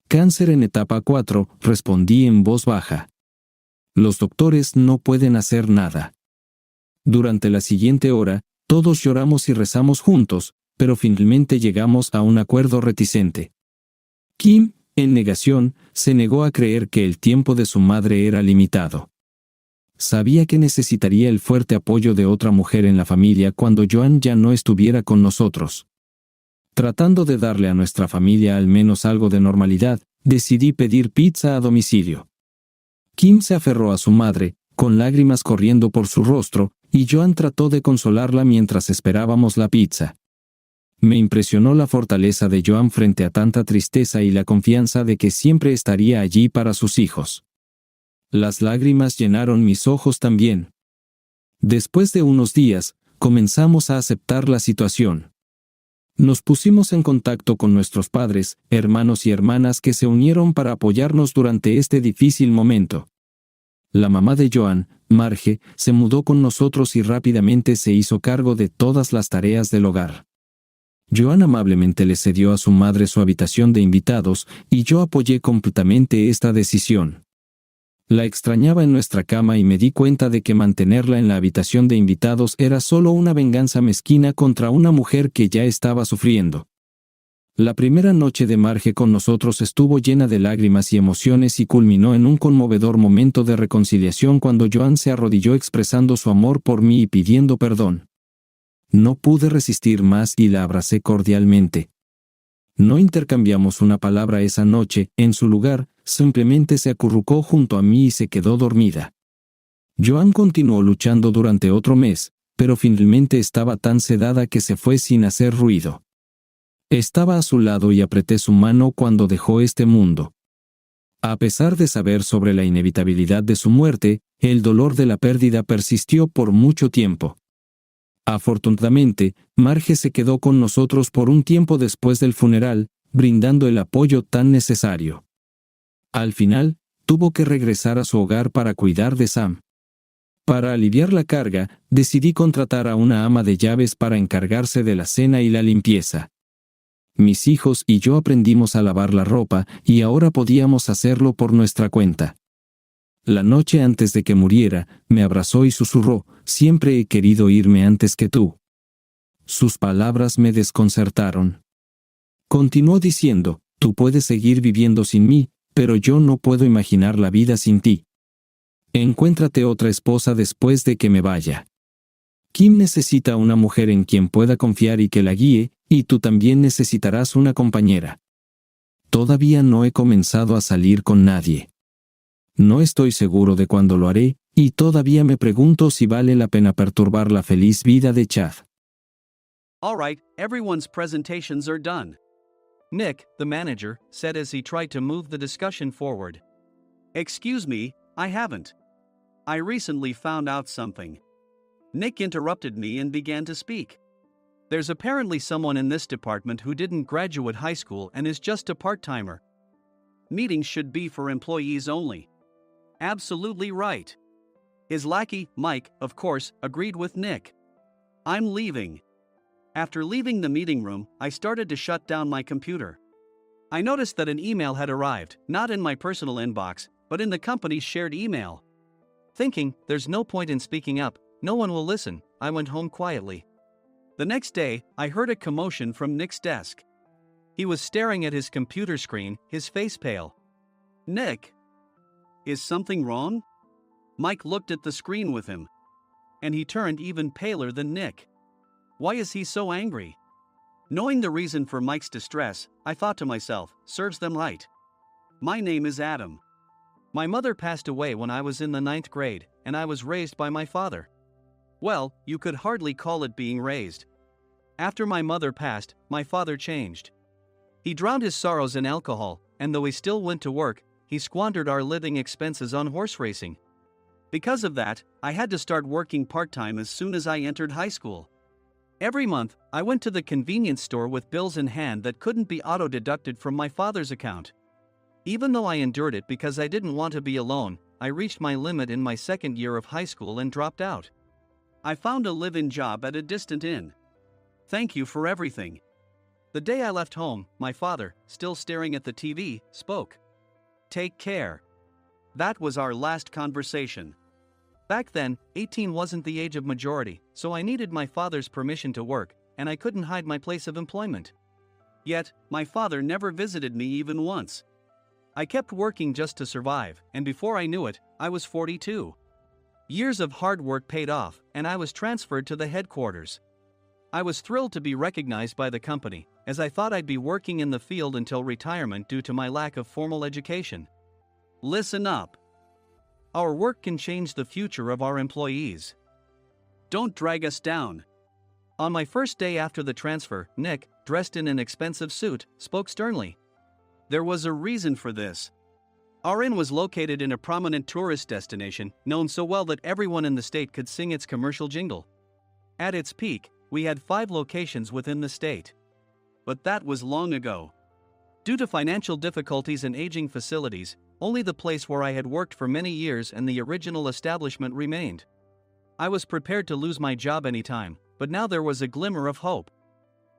Cáncer en etapa 4, respondí en voz baja. Los doctores no pueden hacer nada. Durante la siguiente hora, todos lloramos y rezamos juntos, pero finalmente llegamos a un acuerdo reticente. Kim, en negación, se negó a creer que el tiempo de su madre era limitado. Sabía que necesitaría el fuerte apoyo de otra mujer en la familia cuando Joan ya no estuviera con nosotros. Tratando de darle a nuestra familia al menos algo de normalidad, decidí pedir pizza a domicilio. Kim se aferró a su madre, con lágrimas corriendo por su rostro, y Joan trató de consolarla mientras esperábamos la pizza. Me impresionó la fortaleza de Joan frente a tanta tristeza y la confianza de que siempre estaría allí para sus hijos. Las lágrimas llenaron mis ojos también. Después de unos días, comenzamos a aceptar la situación. Nos pusimos en contacto con nuestros padres, hermanos y hermanas que se unieron para apoyarnos durante este difícil momento. La mamá de Joan, Marge, se mudó con nosotros y rápidamente se hizo cargo de todas las tareas del hogar. Joan amablemente le cedió a su madre su habitación de invitados y yo apoyé completamente esta decisión. La extrañaba en nuestra cama y me di cuenta de que mantenerla en la habitación de invitados era solo una venganza mezquina contra una mujer que ya estaba sufriendo. La primera noche de Marge con nosotros estuvo llena de lágrimas y emociones y culminó en un conmovedor momento de reconciliación cuando Joan se arrodilló expresando su amor por mí y pidiendo perdón. No pude resistir más y la abracé cordialmente. No intercambiamos una palabra esa noche, en su lugar, simplemente se acurrucó junto a mí y se quedó dormida. Joan continuó luchando durante otro mes, pero finalmente estaba tan sedada que se fue sin hacer ruido. Estaba a su lado y apreté su mano cuando dejó este mundo. A pesar de saber sobre la inevitabilidad de su muerte, el dolor de la pérdida persistió por mucho tiempo. Afortunadamente, Marge se quedó con nosotros por un tiempo después del funeral, brindando el apoyo tan necesario. Al final, tuvo que regresar a su hogar para cuidar de Sam. Para aliviar la carga, decidí contratar a una ama de llaves para encargarse de la cena y la limpieza. Mis hijos y yo aprendimos a lavar la ropa y ahora podíamos hacerlo por nuestra cuenta. La noche antes de que muriera, me abrazó y susurró, «Siempre he querido irme antes que tú». Sus palabras me desconcertaron. Continuó diciendo, «Tú puedes seguir viviendo sin mí, pero yo no puedo imaginar la vida sin ti. Encuéntrate otra esposa después de que me vaya». Kim necesita una mujer en quien pueda confiar y que la guíe, y tú también necesitarás una compañera. Todavía no he comenzado a salir con nadie. No estoy seguro de cuándo lo haré, y todavía me pregunto si vale la pena perturbar la feliz vida de Chad. All right, everyone's presentations are done. Nick, the manager, said as he tried to move the discussion forward. Excuse me, I haven't. I recently found out something. Nick interrupted me and began to speak. There's apparently someone in this department who didn't graduate high school and is just a part-timer. Meetings should be for employees only. Absolutely right. His lackey, Mike, of course, agreed with Nick. I'm leaving. After leaving the meeting room, I started to shut down my computer. I noticed that an email had arrived, not in my personal inbox, but in the company's shared email. Thinking, there's no point in speaking up, no one will listen, I went home quietly. The next day, I heard a commotion from Nick's desk. He was staring at his computer screen, his face pale. Nick? Is something wrong? Mike looked at the screen with him. And he turned even paler than Nick. Why is he so angry? Knowing the reason for Mike's distress, I thought to myself, serves them right. My name is Adam. My mother passed away when I was in the 9th grade, and I was raised by my father. Well, you could hardly call it being raised. After my mother passed, my father changed. He drowned his sorrows in alcohol, and though he still went to work, he squandered our living expenses on horse racing. Because of that, I had to start working part-time as soon as I entered high school. Every month, I went to the convenience store with bills in hand that couldn't be auto-deducted from my father's account. Even though I endured it because I didn't want to be alone, I reached my limit in my second year of high school and dropped out. I found a live-in job at a distant inn. Thank you for everything. The day I left home, my father, still staring at the TV, spoke. Take care. That was our last conversation. Back then, 18 wasn't the age of majority, so I needed my father's permission to work, and I couldn't hide my place of employment. Yet, my father never visited me even once. I kept working just to survive, and before I knew it, I was 42. Years of hard work paid off, and I was transferred to the headquarters. I was thrilled to be recognized by the company, as I thought I'd be working in the field until retirement due to my lack of formal education. Listen up. Our work can change the future of our employees. Don't drag us down. On my first day after the transfer, Nick, dressed in an expensive suit, spoke sternly. There was a reason for this. Our inn was located in a prominent tourist destination, known so well that everyone in the state could sing its commercial jingle. At its peak, we had 5 locations within the state. But that was long ago. Due to financial difficulties and aging facilities, only the place where I had worked for many years and the original establishment remained. I was prepared to lose my job anytime, but now there was a glimmer of hope.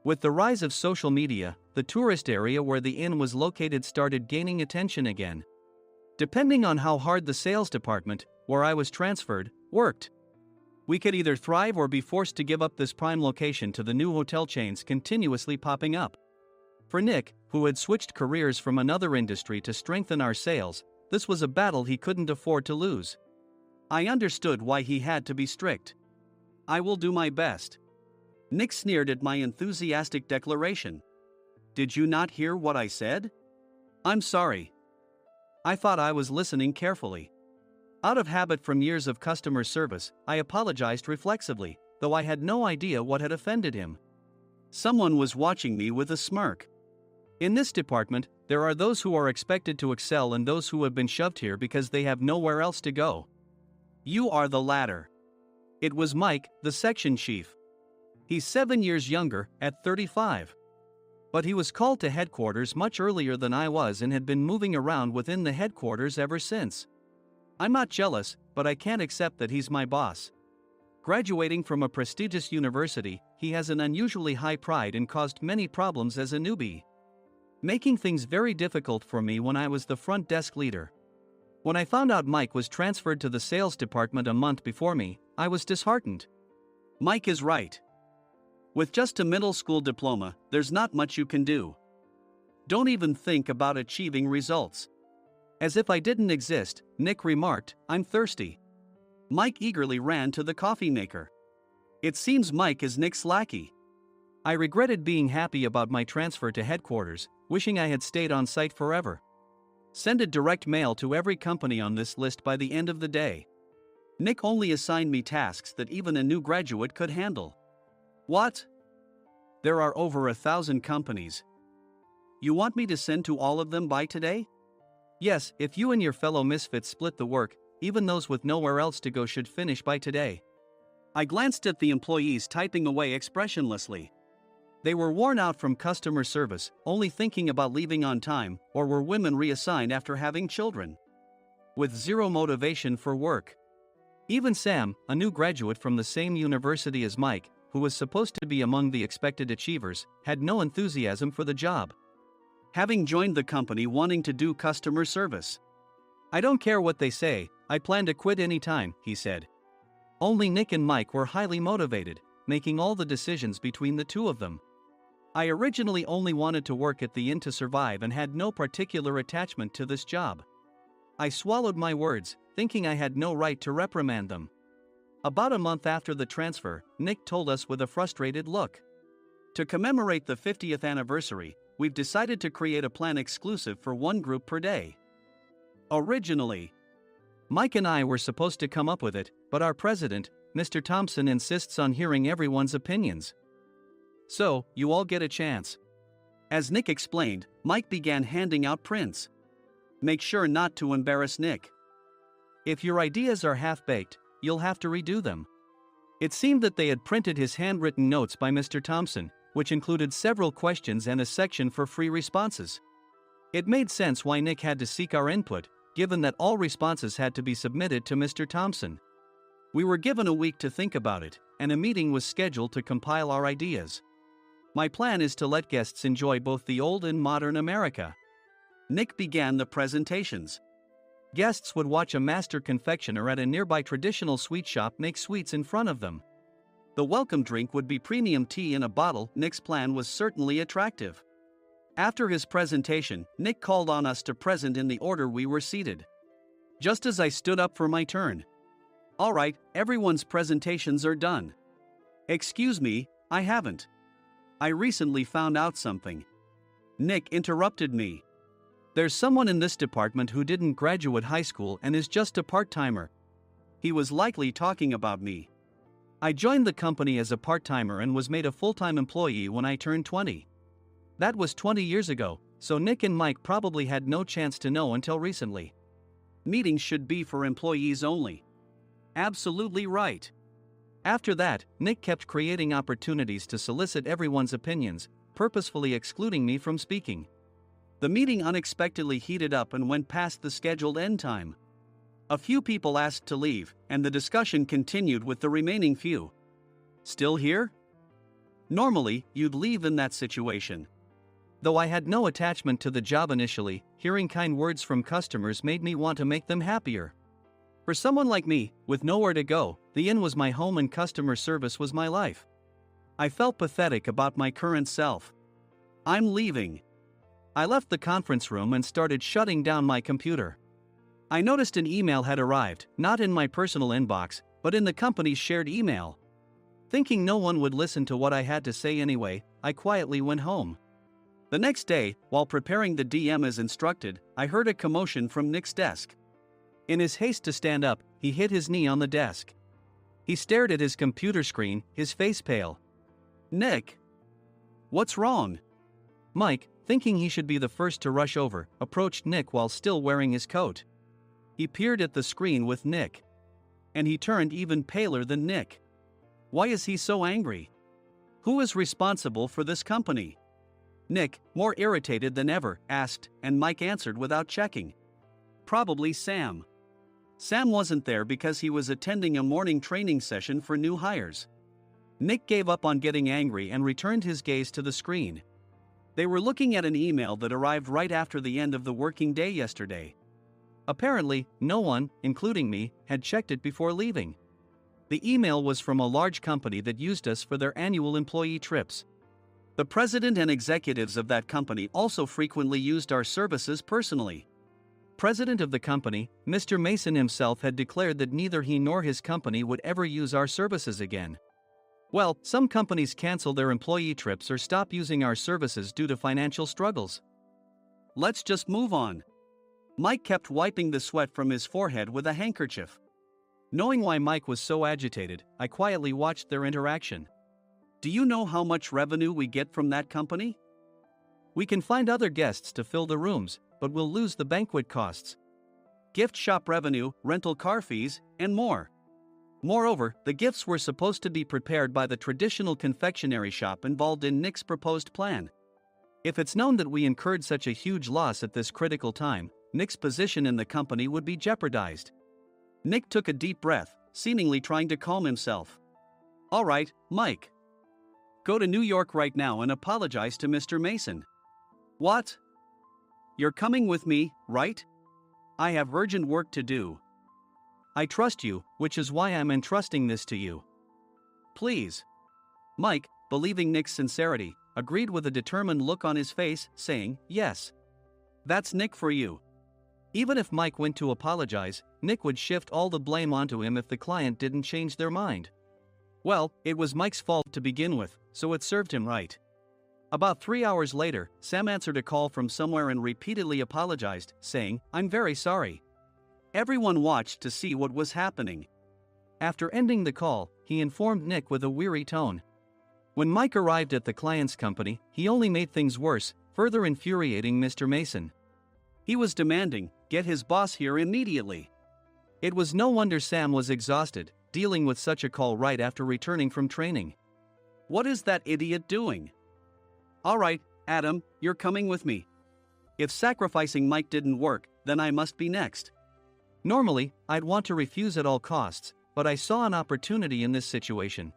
With the rise of social media, the tourist area where the inn was located started gaining attention again. Depending on how hard the sales department, where I was transferred, worked, we could either thrive or be forced to give up this prime location to the new hotel chains continuously popping up. For Nick, who had switched careers from another industry to strengthen our sales, this was a battle he couldn't afford to lose. I understood why he had to be strict. "I will do my best." Nick sneered at my enthusiastic declaration. "Did you not hear what I said?" "I'm sorry." I thought I was listening carefully. Out of habit from years of customer service, I apologized reflexively, though I had no idea what had offended him. Someone was watching me with a smirk. In this department, there are those who are expected to excel and those who have been shoved here because they have nowhere else to go. You are the latter. It was Mike, the section chief. He's 7 years younger, at 35. But he was called to headquarters much earlier than I was and had been moving around within the headquarters ever since. I'm not jealous, but I can't accept that he's my boss. Graduating from a prestigious university, he has an unusually high pride and caused many problems as a newbie, making things very difficult for me when I was the front desk leader. When I found out Mike was transferred to the sales department a month before me, I was disheartened. Mike is right. With just a middle school diploma, there's not much you can do. Don't even think about achieving results. As if I didn't exist, Nick remarked, "I'm thirsty." Mike eagerly ran to the coffee maker. It seems Mike is Nick's lackey. I regretted being happy about my transfer to headquarters, wishing I had stayed on site forever. Send a direct mail to every company on this list by the end of the day. Nick only assigned me tasks that even a new graduate could handle. What? There are over 1,000 companies. You want me to send to all of them by today? Yes, if you and your fellow misfits split the work, even those with nowhere else to go should finish by today. I glanced at the employees typing away expressionlessly. They were worn out from customer service, only thinking about leaving on time, or were women reassigned after having children, with zero motivation for work. Even Sam, a new graduate from the same university as Mike, who was supposed to be among the expected achievers, had no enthusiasm for the job, having joined the company wanting to do customer service. "I don't care what they say, I plan to quit any time," he said. Only Nick and Mike were highly motivated, making all the decisions between the two of them. I originally only wanted to work at the inn to survive and had no particular attachment to this job. I swallowed my words, thinking I had no right to reprimand them. About a month after the transfer, Nick told us with a frustrated look, "To commemorate the 50th anniversary, we've decided to create a plan exclusive for one group per day." Originally, Mike and I were supposed to come up with it, but our president, Mr. Thompson, insists on hearing everyone's opinions. "So, you all get a chance." As Nick explained, Mike began handing out prints. "Make sure not to embarrass Nick. If your ideas are half-baked, you'll have to redo them." It seemed that they had printed his handwritten notes by Mr. Thompson, which included several questions and a section for free responses. It made sense why Nick had to seek our input, given that all responses had to be submitted to Mr. Thompson. We were given a week to think about it, and a meeting was scheduled to compile our ideas. My plan is to let guests enjoy both the old and modern America. Nick began the presentations. Guests would watch a master confectioner at a nearby traditional sweet shop make sweets in front of them. The welcome drink would be premium tea in a bottle. Nick's plan was certainly attractive. After his presentation, Nick called on us to present in the order we were seated. Just as I stood up for my turn. "All right, everyone's presentations are done." "Excuse me, I haven't. I recently found out something." Nick interrupted me. "There's someone in this department who didn't graduate high school and is just a part-timer." He was likely talking about me. I joined the company as a part-timer and was made a full-time employee when I turned 20. That was 20 years ago, so Nick and Mike probably had no chance to know until recently. Meetings should be for employees only. Absolutely right. After that, Nick kept creating opportunities to solicit everyone's opinions, purposefully excluding me from speaking. The meeting unexpectedly heated up and went past the scheduled end time. A few people asked to leave, and the discussion continued with the remaining few. "Still here?" Normally, you'd leave in that situation. Though I had no attachment to the job initially, hearing kind words from customers made me want to make them happier. For someone like me, with nowhere to go, the inn was my home and customer service was my life. I felt pathetic about my current self. I'm leaving. I left the conference room and started shutting down my computer. I noticed an email had arrived, not in my personal inbox, but in the company's shared email. Thinking no one would listen to what I had to say anyway, I quietly went home. The next day, while preparing the DM as instructed, I heard a commotion from Nick's desk. In his haste to stand up, he hit his knee on the desk. He stared at his computer screen, his face pale. "Nick? What's wrong?" Mike, thinking he should be the first to rush over, approached Nick while still wearing his coat. He peered at the screen with Nick. And he turned even paler than Nick. Why is he so angry? Who is responsible for this company? Nick, more irritated than ever, asked, and Mike answered without checking. Probably Sam. Sam wasn't there because he was attending a morning training session for new hires. Nick gave up on getting angry and returned his gaze to the screen. They were looking at an email that arrived right after the end of the working day yesterday. Apparently, no one, including me, had checked it before leaving. The email was from a large company that used us for their annual employee trips. The president and executives of that company also frequently used our services personally. President of the company, Mr. Mason himself, had declared that neither he nor his company would ever use our services again. Well, some companies cancel their employee trips or stop using our services due to financial struggles. Let's just move on. Mike kept wiping the sweat from his forehead with a handkerchief. Knowing why Mike was so agitated, I quietly watched their interaction. Do you know how much revenue we get from that company? We can find other guests to fill the rooms, but we'll lose the banquet costs, gift shop revenue, rental car fees, and more. Moreover, the gifts were supposed to be prepared by the traditional confectionery shop involved in Nick's proposed plan. If it's known that we incurred such a huge loss at this critical time, Nick's position in the company would be jeopardized. Nick took a deep breath, seemingly trying to calm himself. All right, Mike. Go to New York right now and apologize to Mr. Mason. What? You're coming with me, right? I have urgent work to do. I trust you, which is why I'm entrusting this to you. Please. Mike, believing Nick's sincerity, agreed with a determined look on his face, saying, yes. That's Nick for you. Even if Mike went to apologize, Nick would shift all the blame onto him if the client didn't change their mind. Well, it was Mike's fault to begin with, so it served him right. About 3 hours later, Sam answered a call from somewhere and repeatedly apologized, saying, I'm very sorry. Everyone watched to see what was happening. After ending the call, he informed Nick with a weary tone. When Mike arrived at the client's company, he only made things worse, further infuriating Mr. Mason. He was demanding, get his boss here immediately. It was no wonder Sam was exhausted, dealing with such a call right after returning from training. What is that idiot doing? All right, Adam, you're coming with me. If sacrificing Mike didn't work, then I must be next. Normally, I'd want to refuse at all costs, but I saw an opportunity in this situation.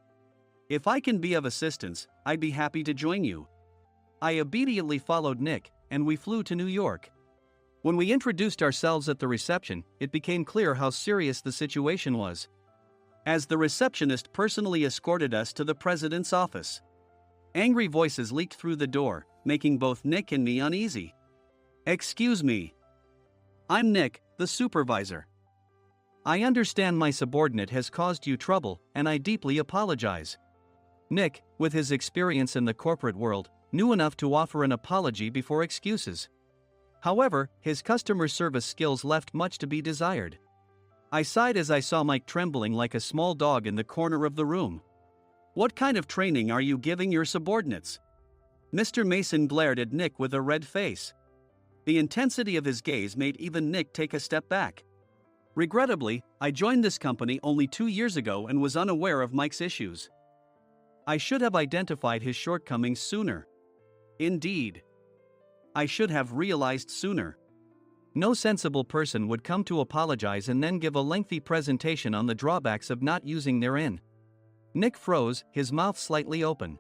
If I can be of assistance, I'd be happy to join you. I immediately followed Nick, and we flew to New York. When we introduced ourselves at the reception, it became clear how serious the situation was. As the receptionist personally escorted us to the president's office. Angry voices leaked through the door, making both Nick and me uneasy. Excuse me. I'm Nick, the supervisor. I understand my subordinate has caused you trouble, and I deeply apologize. Nick, with his experience in the corporate world, knew enough to offer an apology before excuses. However, his customer service skills left much to be desired. I sighed as I saw Mike trembling like a small dog in the corner of the room. What kind of training are you giving your subordinates? Mr. Mason glared at Nick with a red face. The intensity of his gaze made even Nick take a step back. Regrettably, I joined this company only 2 years ago and was unaware of Mike's issues. I should have identified his shortcomings sooner. Indeed. I should have realized sooner. No sensible person would come to apologize and then give a lengthy presentation on the drawbacks of not using their inn. Nick froze, his mouth slightly open.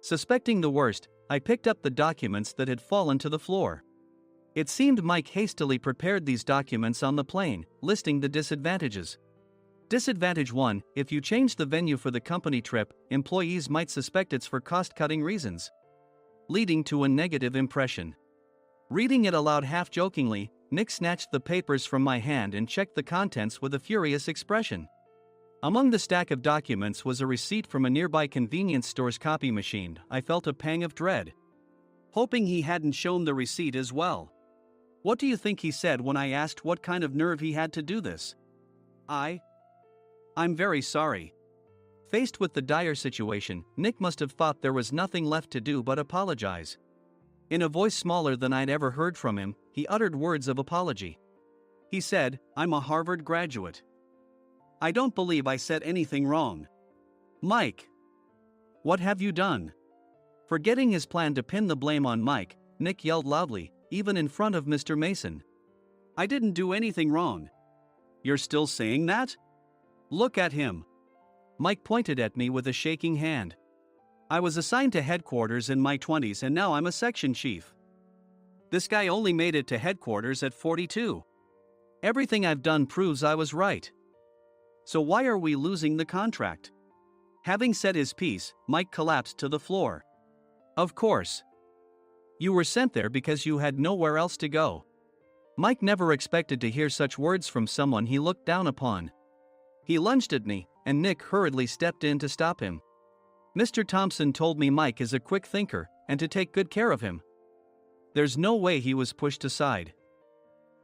Suspecting the worst, I picked up the documents that had fallen to the floor. It seemed Mike hastily prepared these documents on the plane, listing the disadvantages. Disadvantage 1: if you change the venue for the company trip, employees might suspect it's for cost-cutting reasons, leading to a negative impression. Reading it aloud half-jokingly, Nick snatched the papers from my hand and checked the contents with a furious expression. Among the stack of documents was a receipt from a nearby convenience store's copy machine. I felt a pang of dread, hoping he hadn't shown the receipt as well. What do you think he said when I asked what kind of nerve he had to do this? I'm very sorry. Faced with the dire situation, Nick must have thought there was nothing left to do but apologize. In a voice smaller than I'd ever heard from him, he uttered words of apology. He said, "I'm a Harvard graduate. I don't believe I said anything wrong." Mike! What have you done? Forgetting his plan to pin the blame on Mike, Nick yelled loudly, even in front of Mr. Mason. "I didn't do anything wrong." "You're still saying that? Look at him." Mike pointed at me with a shaking hand. "I was assigned to headquarters in my 20s and now I'm a section chief. This guy only made it to headquarters at 42. Everything I've done proves I was right. So why are we losing the contract?" Having said his piece, Mike collapsed to the floor. "Of course. You were sent there because you had nowhere else to go." Mike never expected to hear such words from someone he looked down upon. He lunged at me, and Nick hurriedly stepped in to stop him. "Mr. Thompson told me Mike is a quick thinker, and to take good care of him." There's no way he was pushed aside.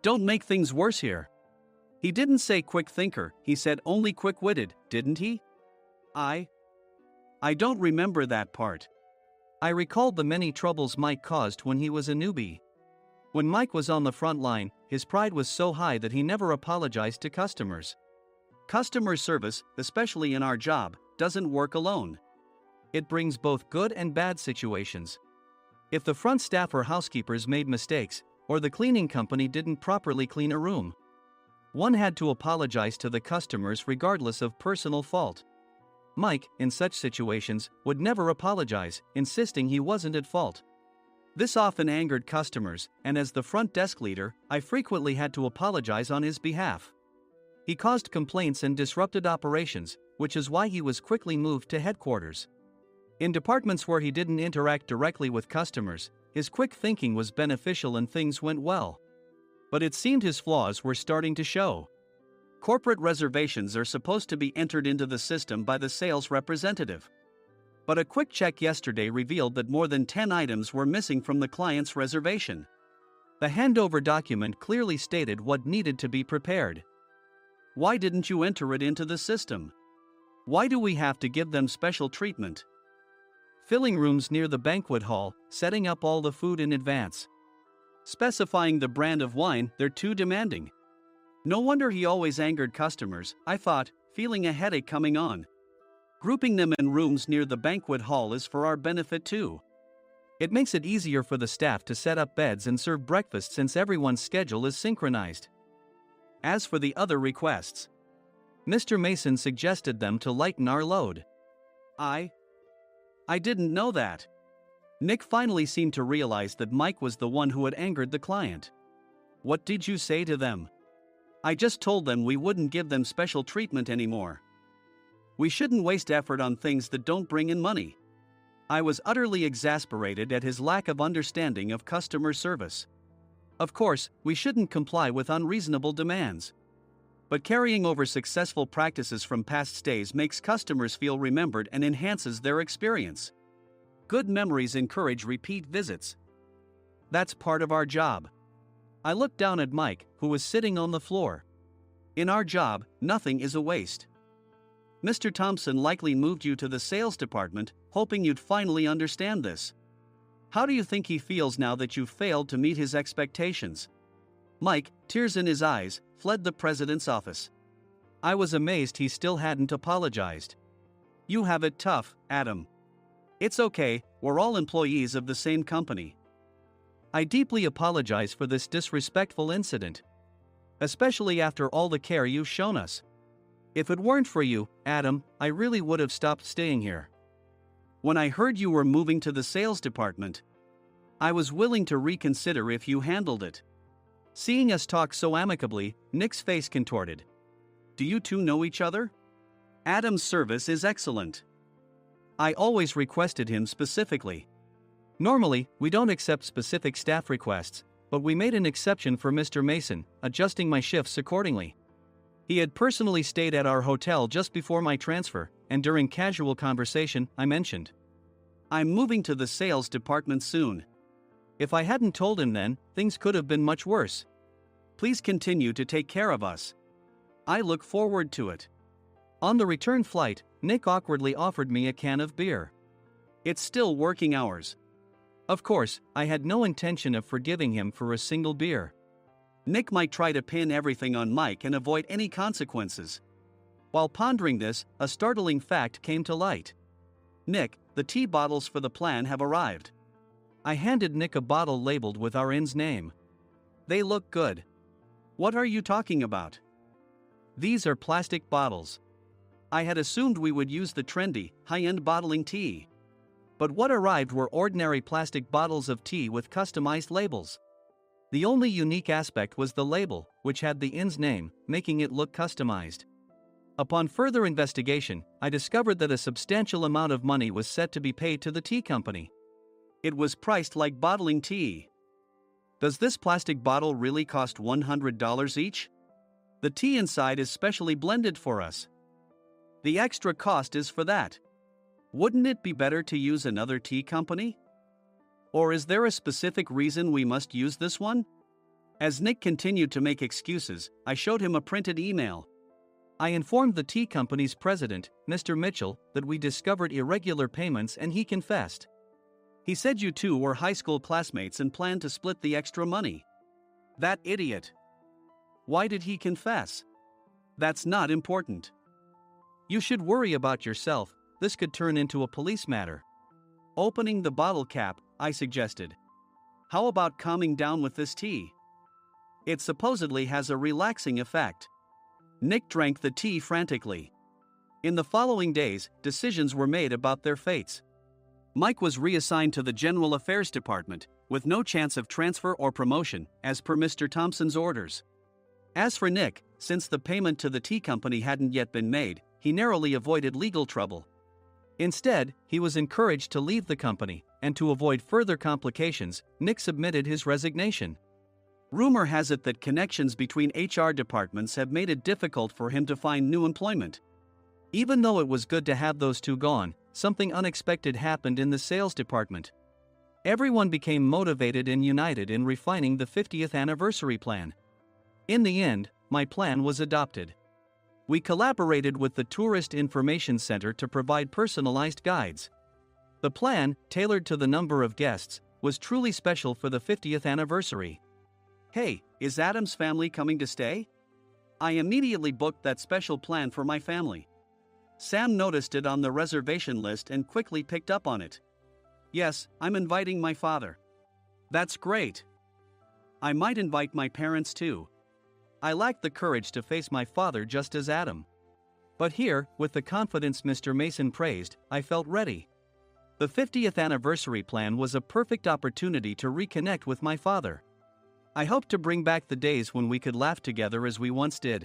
"Don't make things worse here." "He didn't say quick thinker, he said only quick-witted, didn't he?" I don't remember that part." I recalled the many troubles Mike caused when he was a newbie. When Mike was on the front line, his pride was so high that he never apologized to customers. Customer service, especially in our job, doesn't work alone. It brings both good and bad situations. If the front staff or housekeepers made mistakes, or the cleaning company didn't properly clean a room, one had to apologize to the customers regardless of personal fault. Mike, in such situations, would never apologize, insisting he wasn't at fault. This often angered customers, and as the front desk leader, I frequently had to apologize on his behalf. He caused complaints and disrupted operations, which is why he was quickly moved to headquarters. In departments where he didn't interact directly with customers, his quick thinking was beneficial and things went well. But it seemed his flaws were starting to show. Corporate reservations are supposed to be entered into the system by the sales representative. But a quick check yesterday revealed that more than 10 items were missing from the client's reservation. The handover document clearly stated what needed to be prepared. Why didn't you enter it into the system? Why do we have to give them special treatment? Filling rooms near the banquet hall, setting up all the food in advance. Specifying the brand of wine, they're too demanding. No wonder he always angered customers, I thought, feeling a headache coming on. Grouping them in rooms near the banquet hall is for our benefit too. It makes it easier for the staff to set up beds and serve breakfast since everyone's schedule is synchronized. As for the other requests, Mr. Mason suggested them to lighten our load. I didn't know that. Nick finally seemed to realize that Mike was the one who had angered the client. What did you say to them? I just told them we wouldn't give them special treatment anymore. We shouldn't waste effort on things that don't bring in money. I was utterly exasperated at his lack of understanding of customer service. Of course, we shouldn't comply with unreasonable demands. But carrying over successful practices from past stays makes customers feel remembered and enhances their experience. Good memories encourage repeat visits. That's part of our job. I looked down at Mike, who was sitting on the floor. In our job, nothing is a waste. Mr. Thompson likely moved you to the sales department, hoping you'd finally understand this. How do you think he feels now that you've failed to meet his expectations? Mike, tears in his eyes, fled the president's office. I was amazed he still hadn't apologized. You have it tough, Adam. It's okay, we're all employees of the same company. I deeply apologize for this disrespectful incident. Especially after all the care you've shown us. If it weren't for you, Adam, I really would have stopped staying here. When I heard you were moving to the sales department, I was willing to reconsider if you handled it. Seeing us talk so amicably, Nick's face contorted. Do you two know each other? Adam's service is excellent. I always requested him specifically. Normally, we don't accept specific staff requests, but we made an exception for Mr. Mason, adjusting my shifts accordingly. He had personally stayed at our hotel just before my transfer, and during casual conversation, I mentioned, I'm moving to the sales department soon. If I hadn't told him then, things could have been much worse. Please continue to take care of us. I look forward to it. On the return flight, Nick awkwardly offered me a can of beer. It's still working hours. Of course, I had no intention of forgiving him for a single beer. Nick might try to pin everything on Mike and avoid any consequences. While pondering this, a startling fact came to light. Nick, the tea bottles for the plan have arrived. I handed Nick a bottle labeled with our inn's name. They look good. What are you talking about? These are plastic bottles. I had assumed we would use the trendy, high-end bottling tea. But what arrived were ordinary plastic bottles of tea with customized labels. The only unique aspect was the label, which had the inn's name, making it look customized. Upon further investigation, I discovered that a substantial amount of money was set to be paid to the tea company. It was priced like bottling tea. Does this plastic bottle really cost $100 each? The tea inside is specially blended for us. The extra cost is for that. Wouldn't it be better to use another tea company? Or is there a specific reason we must use this one? As Nick continued to make excuses, I showed him a printed email. I informed the tea company's president, Mr. Mitchell, that we discovered irregular payments and he confessed. He said you two were high school classmates and planned to split the extra money. That idiot. Why did he confess? That's not important. You should worry about yourself, this could turn into a police matter. Opening the bottle cap, I suggested. How about calming down with this tea? It supposedly has a relaxing effect. Nick drank the tea frantically. In the following days, decisions were made about their fates. Mike was reassigned to the General Affairs Department, with no chance of transfer or promotion, as per Mr. Thompson's orders. As for Nick, since the payment to the tea company hadn't yet been made, he narrowly avoided legal trouble. Instead, he was encouraged to leave the company, and to avoid further complications, Nick submitted his resignation. Rumor has it that connections between HR departments have made it difficult for him to find new employment. Even though it was good to have those two gone, something unexpected happened in the sales department. Everyone became motivated and united in refining the 50th anniversary plan. In the end, my plan was adopted. We collaborated with the Tourist Information Center to provide personalized guides. The plan, tailored to the number of guests, was truly special for the 50th anniversary. Hey, is Adam's family coming to stay? I immediately booked that special plan for my family. Sam noticed it on the reservation list and quickly picked up on it. Yes, I'm inviting my father. That's great. I might invite my parents too. I lacked the courage to face my father just as Adam. But here, with the confidence Mr. Mason praised, I felt ready. The 50th anniversary plan was a perfect opportunity to reconnect with my father. I hoped to bring back the days when we could laugh together as we once did.